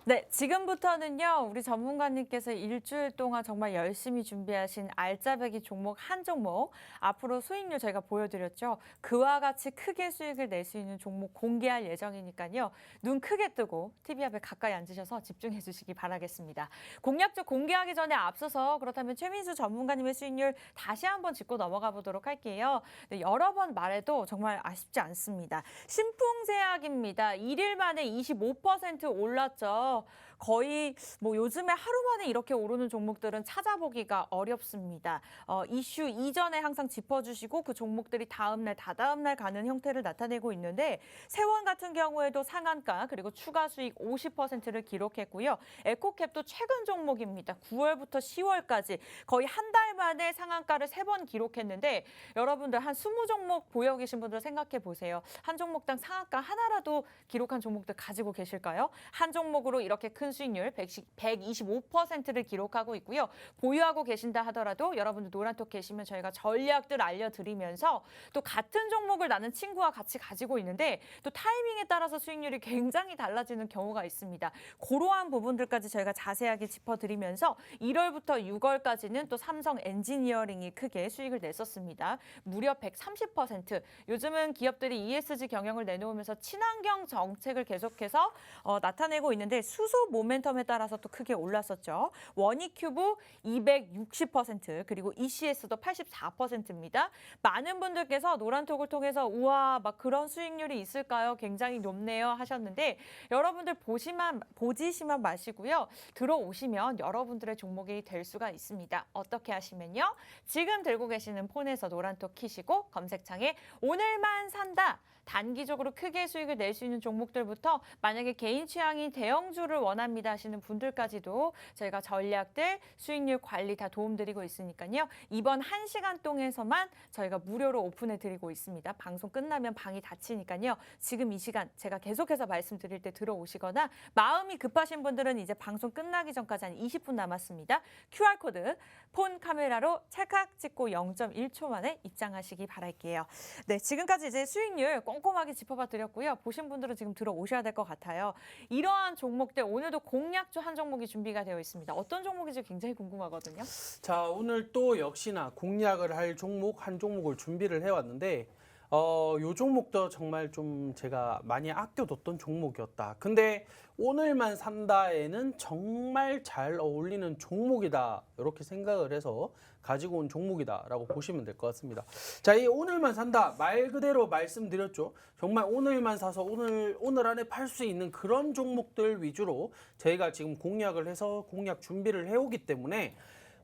Speaker 1: 네, 지금부터는요, 우리 전문가님께서 일주일 동안 정말 열심히 준비하신 알짜배기 종목 한 종목, 앞으로 수익률 저희가 보여드렸죠. 그와 같이 크게 수익을 낼 수 있는 종목 공개할 예정이니까요. 눈 크게 뜨고 TV 앞에 가까이 앉으셔서 집중해 주시기 바라겠습니다. 공략적 공개하기 전에 앞서서 그렇다면 최민수 전문가님의 수익률 다시 한번 짚고 넘어가 보도록 할게요. 네, 여러 번 말해도 정말 아쉽지 않습니다. 신풍제약입니다. 1일 만에 25% 올랐죠. 거의 뭐 요즘에 하루 만에 이렇게 오르는 종목들은 찾아보기가 어렵습니다. 이슈 이전에 항상 짚어주시고 그 종목들이 다음날, 다다음날 가는 형태를 나타내고 있는데 세원 같은 경우에도 상한가 그리고 추가 수익 50%를 기록했고요. 에코캡도 최근 종목입니다. 9월부터 10월까지 거의 한 달 만에 상한가를 3번 기록했는데 여러분들 한 20종목 보유 계신 분들 생각해 보세요. 한 종목당 상한가 하나라도 기록한 종목들 가지고 계실까요? 한 종목으로 이렇게 큰 수익률 125%를 기록하고 있고요. 보유하고 계신다 하더라도 여러분들 노란톡 계시면 저희가 전략들 알려드리면서 또 같은 종목을 나는 친구와 같이 가지고 있는데 또 타이밍에 따라서 수익률이 굉장히 달라지는 경우가 있습니다. 그러한 부분들까지 저희가 자세하게 짚어드리면서 1월부터 6월까지는 또 삼성 엔지니어링이 크게 수익을 냈었습니다. 무려 130%. 요즘은 기업들이 ESG 경영을 내놓으면서 친환경 정책을 계속해서 나타내고 있는데 수소 모멘텀에 따라서 또 크게 올랐었죠. 원익큐브 260% 그리고 ECS도 84%입니다. 많은 분들께서 노란톡을 통해서 우와 막 그런 수익률이 있을까요? 굉장히 높네요 하셨는데 여러분들 보지시만 마시고요. 들어오시면 여러분들의 종목이 될 수가 있습니다. 어떻게 하시면요? 지금 들고 계시는 폰에서 노란톡 키시고 검색창에 오늘만 산다. 단기적으로 크게 수익을 낼 수 있는 종목들부터 만약에 개인 취향이 대형주를 원합니다 하시는 분들까지도 저희가 전략들, 수익률 관리 다 도움드리고 있으니까요. 이번 1시간 동안에서만 저희가 무료로 오픈해드리고 있습니다. 방송 끝나면 방이 닫히니까요. 지금 이 시간 제가 계속해서 말씀드릴 때 들어오시거나 마음이 급하신 분들은 이제 방송 끝나기 전까지 한 20분 남았습니다. QR코드 폰 카메라로 찰칵 찍고 0.1초 만에 입장하시기 바랄게요. 네, 지금까지 이제 수익률 꼼꼼하게 짚어봐 드렸고요. 보신 분들은 지금 들어오셔야 될 것 같아요. 이러한 종목들 오늘도 공략주 한 종목이 준비가 되어 있습니다. 어떤 종목인지 굉장히 궁금하거든요.
Speaker 2: 자, 오늘 또 역시나 공략을 할 종목 한 종목을 준비를 해왔는데 요 종목도 정말 좀 제가 많이 아껴뒀던 종목이었다. 근데 오늘만 산다에는 정말 잘 어울리는 종목이다. 이렇게 생각을 해서 가지고 온 종목이다라고 보시면 될 것 같습니다. 자, 이 오늘만 산다 말 그대로 말씀드렸죠. 정말 오늘만 사서 오늘 안에 팔 수 있는 그런 종목들 위주로 저희가 지금 공략을 해서 공략 준비를 해오기 때문에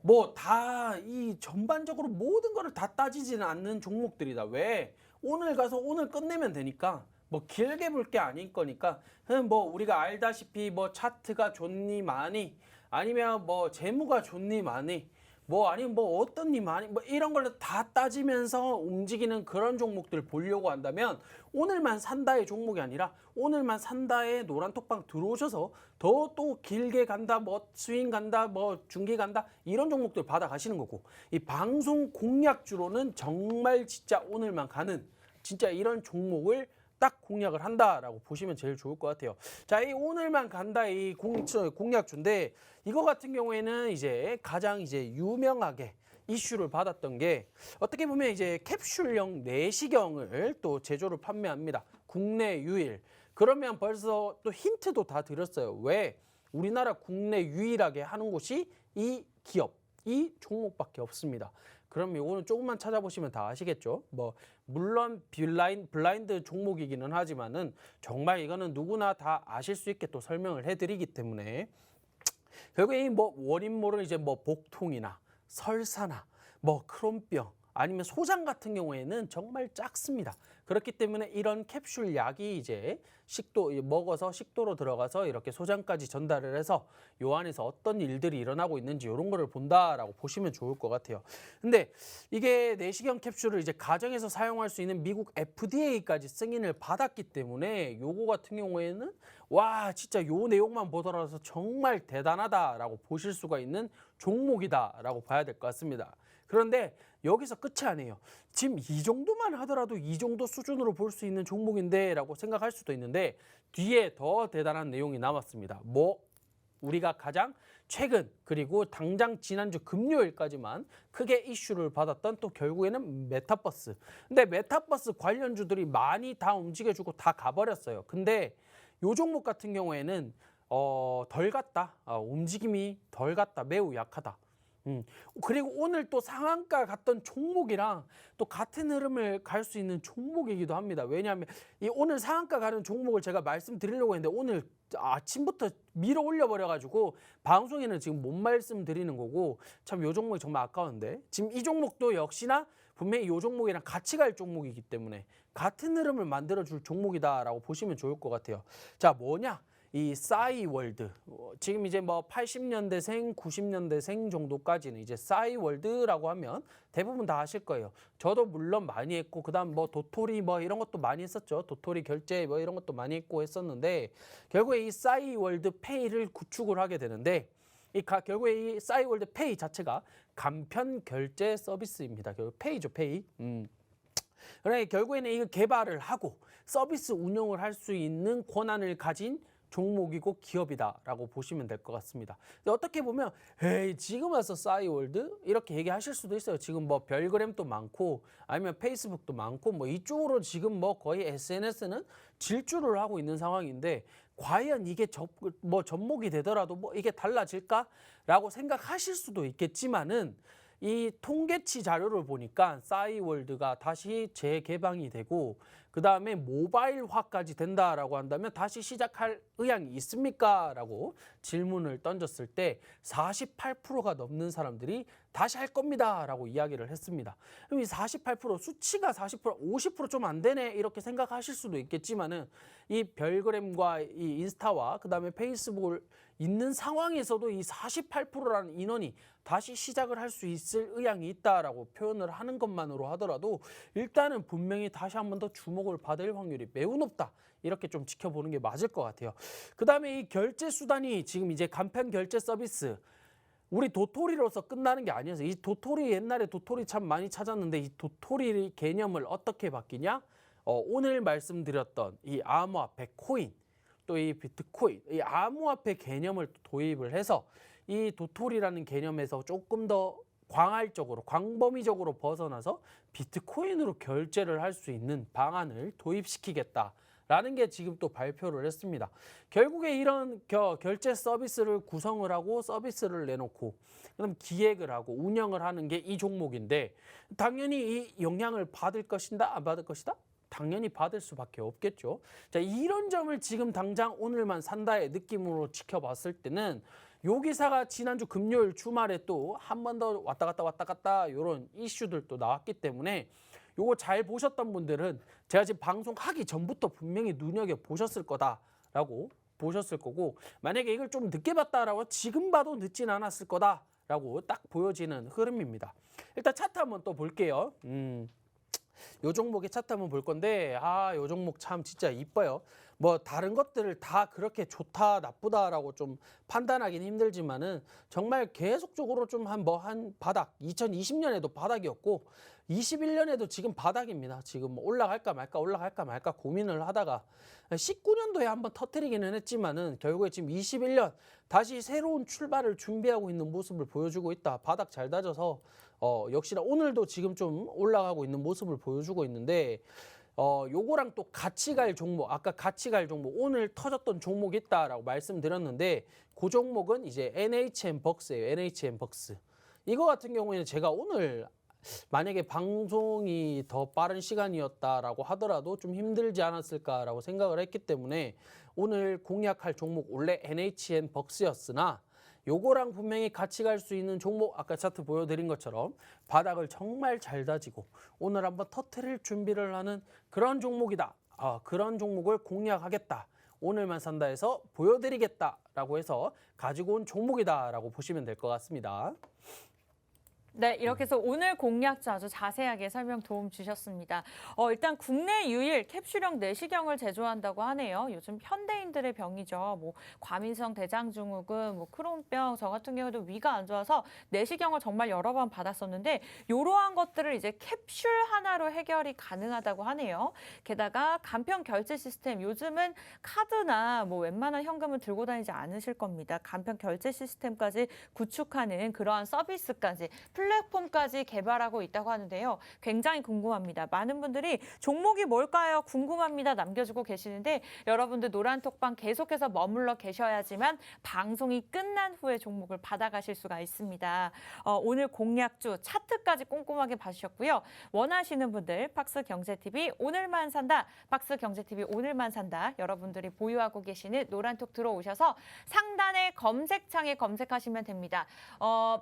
Speaker 2: 뭐 다 이 전반적으로 모든 거를 다 따지지는 않는 종목들이다. 왜? 오늘 가서 오늘 끝내면 되니까 뭐 길게 볼 게 아닐 거니까 뭐 우리가 알다시피 뭐 차트가 좋니 많이 아니면 뭐 재무가 좋니 많이 뭐 아니면 뭐 어떤 니 많이 뭐 이런 걸로 다 따지면서 움직이는 그런 종목들 보려고 한다면 오늘만 산다의 종목이 아니라 오늘만 산다의 노란톡방 들어오셔서 더 또 길게 간다 뭐 스윙 간다 뭐 중기 간다 이런 종목들 받아 가시는 거고 이 방송 공략주로는 정말 진짜 오늘만 가는 진짜 이런 종목을 딱 공략을 한다라고 보시면 제일 좋을 것 같아요. 자, 이 오늘만 간다 이 공략주인데 이거 같은 경우에는 이제 가장 이제 유명하게 이슈를 받았던 게 어떻게 보면 이제 캡슐형 내시경을 또 제조를 판매합니다. 국내 유일. 그러면 벌써 또 힌트도 다 드렸어요. 왜? 우리나라 국내 유일하게 하는 곳이 이 기업, 이 종목밖에 없습니다. 그럼 이거는 조금만 찾아보시면 다 아시겠죠. 뭐 물론 블라인드 종목이기는 하지만은 정말 이거는 누구나 다 아실 수 있게 또 설명을 해드리기 때문에 결국에 이 뭐 원인 모를 이제 뭐 복통이나 설사나 뭐 크론병 아니면 소장 같은 경우에는 정말 작습니다. 그렇기 때문에 이런 캡슐 약이 이제 식도 먹어서 식도로 들어가서 이렇게 소장까지 전달을 해서 요 안에서 어떤 일들이 일어나고 있는지 이런 거를 본다라고 보시면 좋을 것 같아요. 근데 이게 내시경 캡슐을 이제 가정에서 사용할 수 있는 미국 FDA까지 승인을 받았기 때문에 요거 같은 경우에는 와 진짜 요 내용만 보더라도 정말 대단하다라고 보실 수가 있는 종목이다라고 봐야 될 것 같습니다. 그런데 여기서 끝이 아니에요. 지금 이 정도만 하더라도 이 정도 수준으로 볼 수 있는 종목인데 라고 생각할 수도 있는데 뒤에 더 대단한 내용이 남았습니다. 우리가 가장 최근 그리고 당장 지난주 금요일까지만 크게 이슈를 받았던 또 결국에는 메타버스. 근데 메타버스 관련주들이 많이 다 움직여주고 다 가버렸어요. 근데 요 종목 같은 경우에는 덜 갔다. 움직임이 덜 갔다. 매우 약하다. 그리고 오늘 또 상한가 갔던 종목이랑 또 같은 흐름을 갈 수 있는 종목이기도 합니다. 왜냐하면 이 오늘 상한가 가는 종목을 제가 말씀드리려고 했는데 오늘 아침부터 밀어 올려 버려가지고 방송에는 지금 못 말씀드리는 거고 참 요 종목이 정말 아까운데 지금 이 종목도 역시나 분명히 요 종목이랑 같이 갈 종목이기 때문에 같은 흐름을 만들어줄 종목이다라고 보시면 좋을 것 같아요. 자, 뭐냐? 이 싸이월드 지금 이제 뭐 80년대생, 90년대생 정도까지는 이제 싸이월드라고 하면 대부분 다 아실 거예요. 저도 물론 많이 했고 그다음 뭐 도토리 뭐 이런 것도 많이 했었죠. 도토리 결제 뭐 이런 것도 많이 했고 했었는데 결국에 이 싸이월드 페이를 구축을 하게 되는데 결국에 이 싸이월드 페이 자체가 간편 결제 서비스입니다. 결국 페이죠, 페이. 그러니까 결국에는 이거 개발을 하고 서비스 운영을 할 수 있는 권한을 가진 종목이고 기업이다라고 보시면 될 것 같습니다. 근데 어떻게 보면 에이 지금 와서 싸이월드 이렇게 얘기하실 수도 있어요. 지금 뭐 별그램도 많고 아니면 페이스북도 많고 뭐 이쪽으로 지금 뭐 거의 SNS는 질주를 하고 있는 상황인데 과연 이게 접목이 되더라도 뭐 이게 달라질까라고 생각하실 수도 있겠지만은 이 통계치 자료를 보니까 싸이월드가 다시 재개방이 되고 그 다음에 모바일화까지 된다라고 한다면 다시 시작할 의향이 있습니까? 라고 질문을 던졌을 때 48%가 넘는 사람들이 다시 할 겁니다. 라고 이야기를 했습니다. 그럼 이 48% 수치가 40%, 50% 좀 안 되네 이렇게 생각하실 수도 있겠지만은 이 별그램과 이 인스타와 그 다음에 페이스북을 있는 상황에서도 이 48%라는 인원이 다시 시작을 할 수 있을 의향이 있다라고 표현을 하는 것만으로 하더라도 일단은 분명히 다시 한 번 더 주목을 받을 확률이 매우 높다. 이렇게 좀 지켜보는 게 맞을 것 같아요. 그 다음에 이 결제 수단이 지금 이제 간편 결제 서비스 우리 도토리로서 끝나는 게 아니어서 이 도토리 옛날에 도토리 참 많이 찾았는데 이 도토리 개념을 어떻게 바뀌냐? 오늘 말씀드렸던 이 암호화폐 코인 또 이 비트코인, 이 암호화폐 개념을 도입을 해서 이 도토리라는 개념에서 조금 더 광활적으로, 광범위적으로 벗어나서 비트코인으로 결제를 할 수 있는 방안을 도입시키겠다라는 게 지금 또 발표를 했습니다. 결국에 이런 결제 서비스를 구성을 하고 서비스를 내놓고 그럼 기획을 하고 운영을 하는 게 이 종목인데 당연히 이 영향을 받을 것인가 안 받을 것이다? 당연히 받을 수밖에 없겠죠. 자, 이런 점을 지금 당장 오늘만 산다의 느낌으로 지켜봤을 때는 요 기사가 지난주 금요일 주말에 또 한 번 더 왔다 갔다 이런 이슈들도 나왔기 때문에 요거 잘 보셨던 분들은 제가 지금 방송하기 전부터 분명히 눈여겨보셨을 거다라고 보셨을 거고 만약에 이걸 좀 늦게 봤다라고 지금 봐도 늦진 않았을 거다라고 딱 보여지는 흐름입니다. 일단 차트 한번 또 볼게요. 요 종목의 차트 한번 볼 건데 요 종목 참 진짜 이뻐요. 뭐 다른 것들을 다 그렇게 좋다 나쁘다라고 좀 판단하기는 힘들지만은 정말 계속적으로 좀 한 바닥 2020년에도 바닥이었고 21년에도 지금 바닥입니다. 지금 올라갈까 말까 고민을 하다가 19년도에 한번 터뜨리기는 했지만은 결국에 지금 21년 다시 새로운 출발을 준비하고 있는 모습을 보여주고 있다. 바닥 잘 다져서 역시나 오늘도 지금 좀 올라가고 있는 모습을 보여주고 있는데 요거랑 또 같이 갈 종목, 아까 같이 갈 종목, 오늘 터졌던 종목이 있다라고 말씀드렸는데 그 종목은 이제 NHN벅스예요. NHN벅스. 이거 같은 경우에는 제가 오늘 만약에 방송이 더 빠른 시간이었다라고 하더라도 좀 힘들지 않았을까라고 생각을 했기 때문에 오늘 공략할 종목 원래 NHN벅스였으나 요거랑 분명히 같이 갈 수 있는 종목 아까 차트 보여드린 것처럼 바닥을 정말 잘 다지고 오늘 한번 터트릴 준비를 하는 그런 종목이다. 그런 종목을 공략하겠다. 오늘만 산다 해서 보여드리겠다라고 해서 가지고 온 종목이다라고 보시면 될 것 같습니다.
Speaker 1: 네, 이렇게 해서 오늘 공략주 아주 자세하게 설명 도움 주셨습니다. 일단 국내 유일 캡슐형 내시경을 제조한다고 하네요. 요즘 현대인들의 병이죠. 뭐 과민성 대장증후군, 뭐 크론병, 저 같은 경우도 위가 안 좋아서 내시경을 정말 여러 번 받았었는데 이러한 것들을 이제 캡슐 하나로 해결이 가능하다고 하네요. 게다가 간편 결제 시스템, 요즘은 카드나 뭐 웬만한 현금을 들고 다니지 않으실 겁니다. 간편 결제 시스템까지 구축하는 그러한 서비스까지 플랫폼까지 개발하고 있다고 하는데요. 굉장히 궁금합니다. 많은 분들이 종목이 뭘까요? 궁금합니다. 남겨주고 계시는데 여러분들 노란톡방 계속해서 머물러 계셔야지만 방송이 끝난 후에 종목을 받아가실 수가 있습니다. 오늘 공략주 차트까지 꼼꼼하게 봐주셨고요. 원하시는 분들 박스경제TV 오늘만 산다. 박스경제TV 오늘만 산다. 여러분들이 보유하고 계시는 노란톡 들어오셔서 상단의 검색창에 검색하시면 됩니다.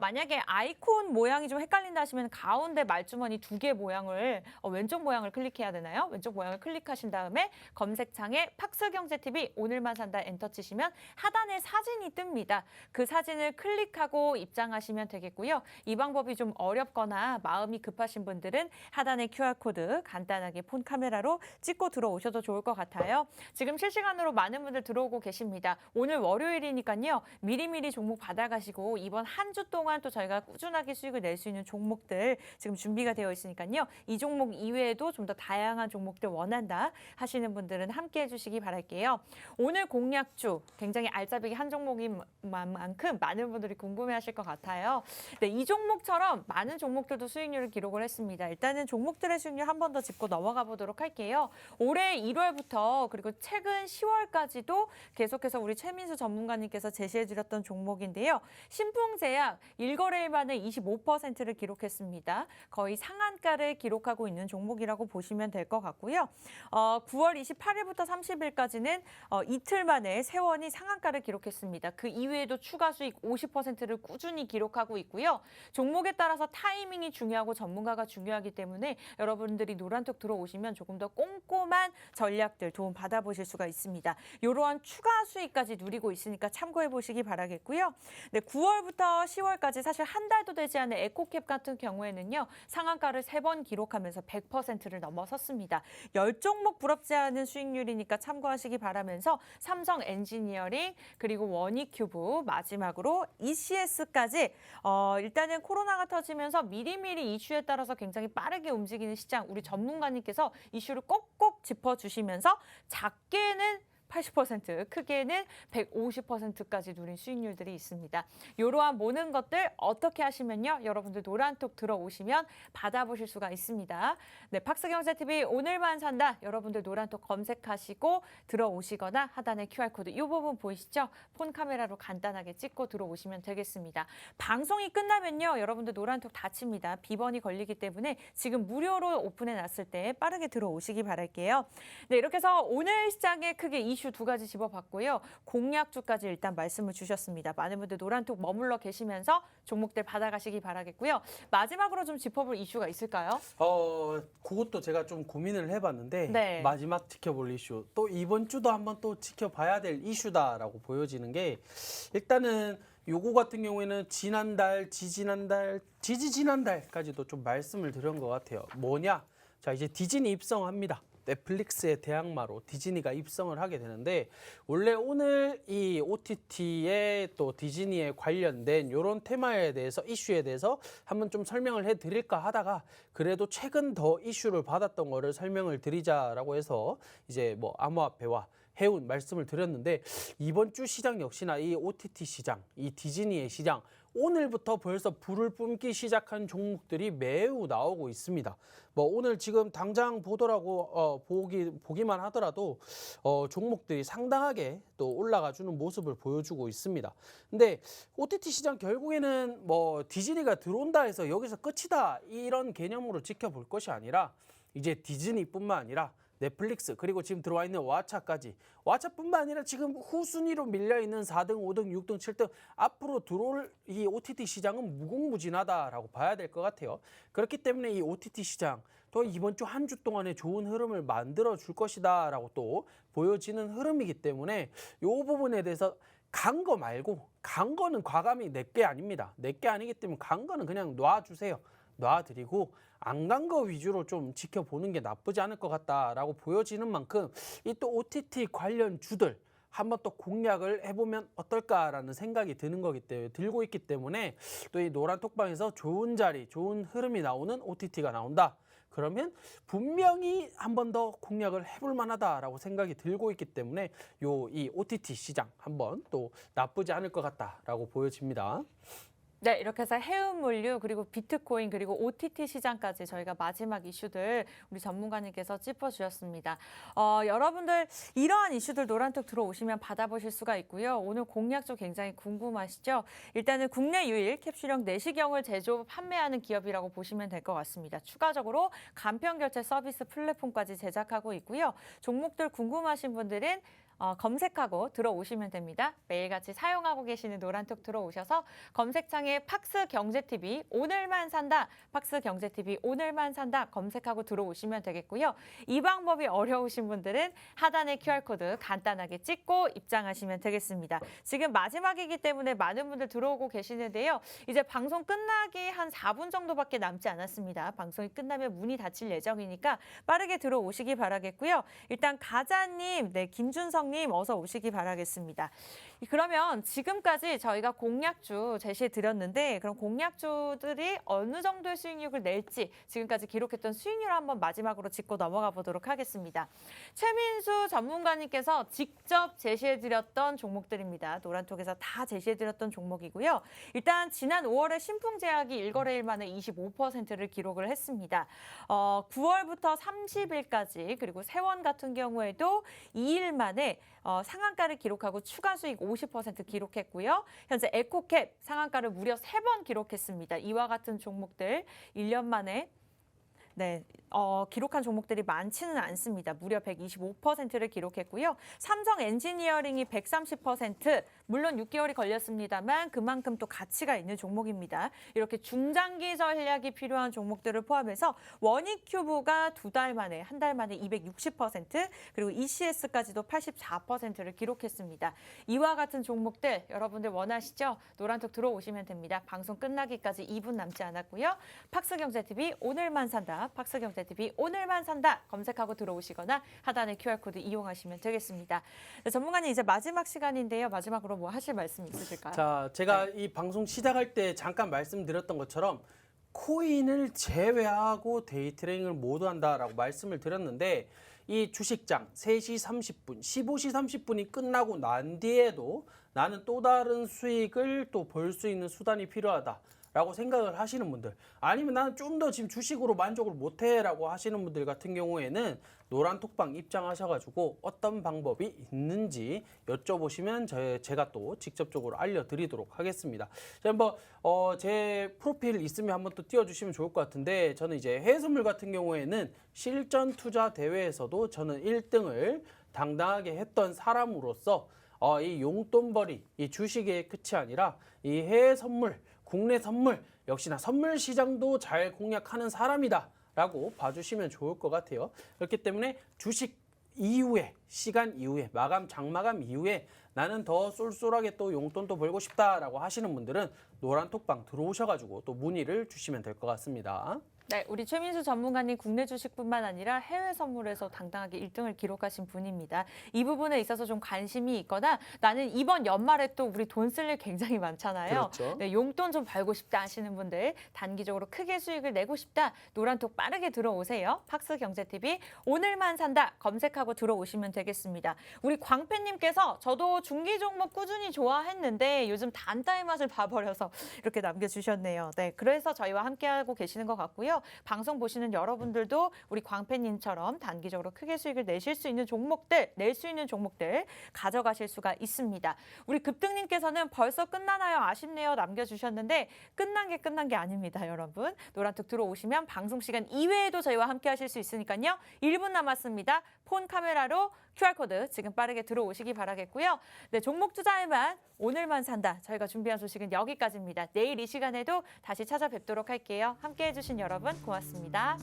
Speaker 1: 만약에 아이콘 모양이 좀 헷갈린다 하시면 가운데 말주머니 2개 모양을 왼쪽 모양을 클릭해야 되나요? 왼쪽 모양을 클릭하신 다음에 검색창에 박스경제TV 오늘만 산다 엔터 치시면 하단에 사진이 뜹니다. 그 사진을 클릭하고 입장하시면 되겠고요. 이 방법이 좀 어렵거나 마음이 급하신 분들은 하단에 QR코드 간단하게 폰 카메라로 찍고 들어오셔도 좋을 것 같아요. 지금 실시간으로 많은 분들 들어오고 계십니다. 오늘 월요일이니까요. 미리미리 종목 받아가시고 이번 한 주 동안 또 저희가 꾸준하게 수익을 낼 수 있는 종목들 지금 준비가 되어 있으니까요. 이 종목 이외에도 좀 더 다양한 종목들 원한다 하시는 분들은 함께 해주시기 바랄게요. 오늘 공략주 굉장히 알짜배기 한 종목인 만큼 많은 분들이 궁금해하실 것 같아요. 네, 이 종목처럼 많은 종목들도 수익률을 기록을 했습니다. 일단은 종목들의 수익률 한 번 더 짚고 넘어가 보도록 할게요. 올해 1월부터 그리고 최근 10월까지도 계속해서 우리 최민수 전문가님께서 제시해드렸던 종목인데요. 신풍제약 1거래일 만에 25%를 기록했습니다. 거의 상한가를 기록하고 있는 종목이라고 보시면 될 것 같고요. 9월 28일부터 30일까지는 이틀 만에 세원이 상한가를 기록했습니다. 그 이외에도 추가 수익 50%를 꾸준히 기록하고 있고요. 종목에 따라서 타이밍이 중요하고 전문가가 중요하기 때문에 여러분들이 노란톡 들어오시면 조금 더 꼼꼼한 전략들 도움 받아보실 수가 있습니다. 이러한 추가 수익까지 누리고 있으니까 참고해 보시기 바라겠고요. 네, 9월부터 10월까지 사실 한 달도 되지 않은 에코캡 같은 경우에는요. 상한가를 3번 기록하면서 100%를 넘어섰습니다. 10종목 부럽지 않은 수익률이니까 참고하시기 바라면서 삼성 엔지니어링 그리고 원익큐브 마지막으로 ECS까지 일단은 코로나가 터지면서 미리미리 이슈에 따라서 굉장히 빠르게 움직이는 시장 우리 전문가님께서 이슈를 꼭꼭 짚어주시면서 작게는 80%, 크게는 150%까지 누린 수익률들이 있습니다. 이러한 모든 것들 어떻게 하시면요. 여러분들 노란톡 들어오시면 받아보실 수가 있습니다. 네, 박스경제TV 오늘만 산다. 여러분들 노란톡 검색하시고 들어오시거나 하단에 QR코드 이 부분 보이시죠? 폰 카메라로 간단하게 찍고 들어오시면 되겠습니다. 방송이 끝나면요. 여러분들 노란톡 닫힙니다. 비번이 걸리기 때문에 지금 무료로 오픈해놨을 때 빠르게 들어오시기 바랄게요. 네, 이렇게 해서 오늘 시장에 크게 이슈 2가지 집어봤고요. 공략주까지 일단 말씀을 주셨습니다. 많은 분들 노란톡 머물러 계시면서 종목들 받아가시기 바라겠고요. 마지막으로 좀 짚어볼 이슈가 있을까요?
Speaker 2: 그것도 제가 좀 고민을 해봤는데
Speaker 1: 네.
Speaker 2: 마지막 지켜볼 이슈 또 이번 주도 한번 또 지켜봐야 될 이슈다라고 보여지는 게 일단은 요거 같은 경우에는 지난달, 지지난달까지도 좀 말씀을 드린 것 같아요. 뭐냐? 자, 이제 디즈니 입성합니다. 넷플릭스의 대항마로 디즈니가 입성을 하게 되는데 원래 오늘 이 OTT에 또 디즈니에 관련된 이런 테마에 대해서 이슈에 대해서 한번 좀 설명을 해드릴까 하다가 그래도 최근 더 이슈를 받았던 거를 설명을 드리자라고 해서 이제 뭐 암호화폐와 해운 말씀을 드렸는데 이번 주 시장 역시나 이 OTT 시장, 이 디즈니의 시장 오늘부터 벌써 불을 뿜기 시작한 종목들이 매우 나오고 있습니다. 뭐 오늘 지금 당장 보더라고 보기만 하더라도 종목들이 상당하게 또 올라가주는 모습을 보여주고 있습니다. 근데 OTT 시장 결국에는 뭐 디즈니가 들어온다 해서 여기서 끝이다 이런 개념으로 지켜볼 것이 아니라 이제 디즈니뿐만 아니라 넷플릭스 그리고 지금 들어와 있는 왓챠까지 왓챠뿐만 아니라 지금 후순위로 밀려있는 4등, 5등, 6등, 7등 앞으로 들어올 이 OTT 시장은 무궁무진하다라고 봐야 될 것 같아요. 그렇기 때문에 이 OTT 시장 또 이번 주 한 주 동안에 좋은 흐름을 만들어 줄 것이다라고 또 보여지는 흐름이기 때문에 이 부분에 대해서 간 거 말고 간 거는 과감히 내게 아닙니다. 내게 아니기 때문에 간 거는 그냥 놔주세요. 놔드리고 안 간 거 위주로 좀 지켜보는 게 나쁘지 않을 것 같다라고 보여지는 만큼 이 또 OTT 관련 주들 한번 또 공략을 해보면 어떨까라는 생각이 드는 거기 때문에 들고 있기 때문에 또 이 노란 톡방에서 좋은 자리, 좋은 흐름이 나오는 OTT가 나온다. 그러면 분명히 한 번 더 공략을 해볼 만하다라고 생각이 들고 있기 때문에 이 OTT 시장 한번 또 나쁘지 않을 것 같다라고 보여집니다.
Speaker 1: 네, 이렇게 해서 해운물류 그리고 비트코인 그리고 OTT 시장까지 저희가 마지막 이슈들 우리 전문가님께서 짚어주셨습니다. 여러분들 이러한 이슈들 노란톡 들어오시면 받아보실 수가 있고요. 오늘 공약도 굉장히 궁금하시죠? 일단은 국내 유일 캡슐형 내시경을 제조 판매하는 기업이라고 보시면 될 것 같습니다. 추가적으로 간편 결제 서비스 플랫폼까지 제작하고 있고요. 종목들 궁금하신 분들은 검색하고 들어오시면 됩니다. 매일같이 사용하고 계시는 노란톡 들어오셔서 검색창에 팍스경제TV 오늘만 산다, 팍스경제TV 오늘만 산다 검색하고 들어오시면 되겠고요. 이 방법이 어려우신 분들은 하단의 QR코드 간단하게 찍고 입장하시면 되겠습니다. 지금 마지막이기 때문에 많은 분들 들어오고 계시는데요. 이제 방송 끝나기 한 4분 정도밖에 남지 않았습니다. 방송이 끝나면 문이 닫힐 예정이니까 빠르게 들어오시기 바라겠고요. 일단 가자님, 김준성 님 어서 오시기 바라겠습니다. 그러면 지금까지 저희가 공약주 제시해 드렸는데 그럼 공약주들이 어느 정도의 수익률을 낼지 지금까지 기록했던 수익률 한번 마지막으로 짚고 넘어가 보도록 하겠습니다. 최민수 전문가님께서 직접 제시해 드렸던 종목들입니다. 노란톡에서 다 제시해 드렸던 종목이고요. 일단 지난 5월에 신풍제약이 일거래일 만에 25%를 기록을 했습니다. 9월부터 30일까지 그리고 세원 같은 경우에도 2일 만에 상한가를 기록하고 추가 수익 50% 기록했고요. 현재 에코캡 상한가를 무려 3번 기록했습니다. 이와 같은 종목들 1년 만에 기록한 종목들이 많지는 않습니다. 무려 125%를 기록했고요. 삼성 엔지니어링이 130%, 물론 6개월이 걸렸습니다만 그만큼 또 가치가 있는 종목입니다. 이렇게 중장기 전략이 필요한 종목들을 포함해서 원익큐브가 한 달 만에 260%, 그리고 ECS까지도 84%를 기록했습니다. 이와 같은 종목들 여러분들 원하시죠? 노란톡 들어오시면 됩니다. 방송 끝나기까지 2분 남지 않았고요. 팍스경제TV 오늘만 산다. 팍스경제TV 오늘만 산다 검색하고 들어오시거나 하단의 QR코드 이용하시면 되겠습니다. 네, 전문가님 이제 마지막 시간인데요. 마지막으로 뭐 하실 말씀 있으실까요?
Speaker 2: 자, 제가 이 방송 시작할 때 잠깐 말씀드렸던 것처럼 코인을 제외하고 데이 트레이딩을 모두 한다라고 말씀을 드렸는데 이 주식장 3시 30분, 15시 30분이 끝나고 난 뒤에도 나는 또 다른 수익을 또 벌 수 있는 수단이 필요하다. 라고 생각을 하시는 분들 아니면 나는 좀 더 지금 주식으로 만족을 못해 라고 하시는 분들 같은 경우에는 노란 톡방 입장하셔가지고 어떤 방법이 있는지 여쭤보시면 제가 또 직접적으로 알려드리도록 하겠습니다. 자, 한번 제 프로필 있으면 한번 또 띄워주시면 좋을 것 같은데 저는 이제 해외선물 같은 경우에는 실전 투자 대회에서도 저는 1등을 당당하게 했던 사람으로서 이 용돈벌이, 이 주식의 끝이 아니라 이 해외 선물, 국내 선물, 역시나 선물 시장도 잘 공략하는 사람이다 라고 봐주시면 좋을 것 같아요. 그렇기 때문에 주식 이후에, 시간 이후에, 장마감 이후에 나는 더 쏠쏠하게 또 용돈도 벌고 싶다라고 하시는 분들은 노란 톡방 들어오셔가지고 또 문의를 주시면 될 것 같습니다.
Speaker 1: 네, 우리 최민수 전문가님 국내 주식뿐만 아니라 해외 선물에서 당당하게 1등을 기록하신 분입니다. 이 부분에 있어서 좀 관심이 있거나 나는 이번 연말에 또 우리 돈 쓸 일 굉장히 많잖아요.
Speaker 2: 그렇죠.
Speaker 1: 네, 용돈 좀 벌고 싶다 하시는 분들, 단기적으로 크게 수익을 내고 싶다, 노란톡 빠르게 들어오세요. 팍스경제TV 오늘만 산다 검색하고 들어오시면 되겠습니다. 우리 광팬님께서 저도 중기 종목 꾸준히 좋아했는데 요즘 단타의 맛을 봐버려서 이렇게 남겨주셨네요. 네, 그래서 저희와 함께하고 계시는 것 같고요. 방송 보시는 여러분들도 우리 광팬님처럼 단기적으로 크게 수익을 내실 수 있는 종목들, 낼 수 있는 종목들 가져가실 수가 있습니다. 우리 급등님께서는 벌써 끝나나요? 아쉽네요. 남겨주셨는데 끝난 게 아닙니다, 여러분. 노란톡 들어오시면 방송 시간 이외에도 저희와 함께 하실 수 있으니까요. 1분 남았습니다. 폰 카메라로 QR코드 지금 빠르게 들어오시기 바라겠고요. 네, 종목 투자에만 오늘만 산다. 저희가 준비한 소식은 여기까지입니다. 내일 이 시간에도 다시 찾아뵙도록 할게요. 함께해 주신 여러분 고맙습니다.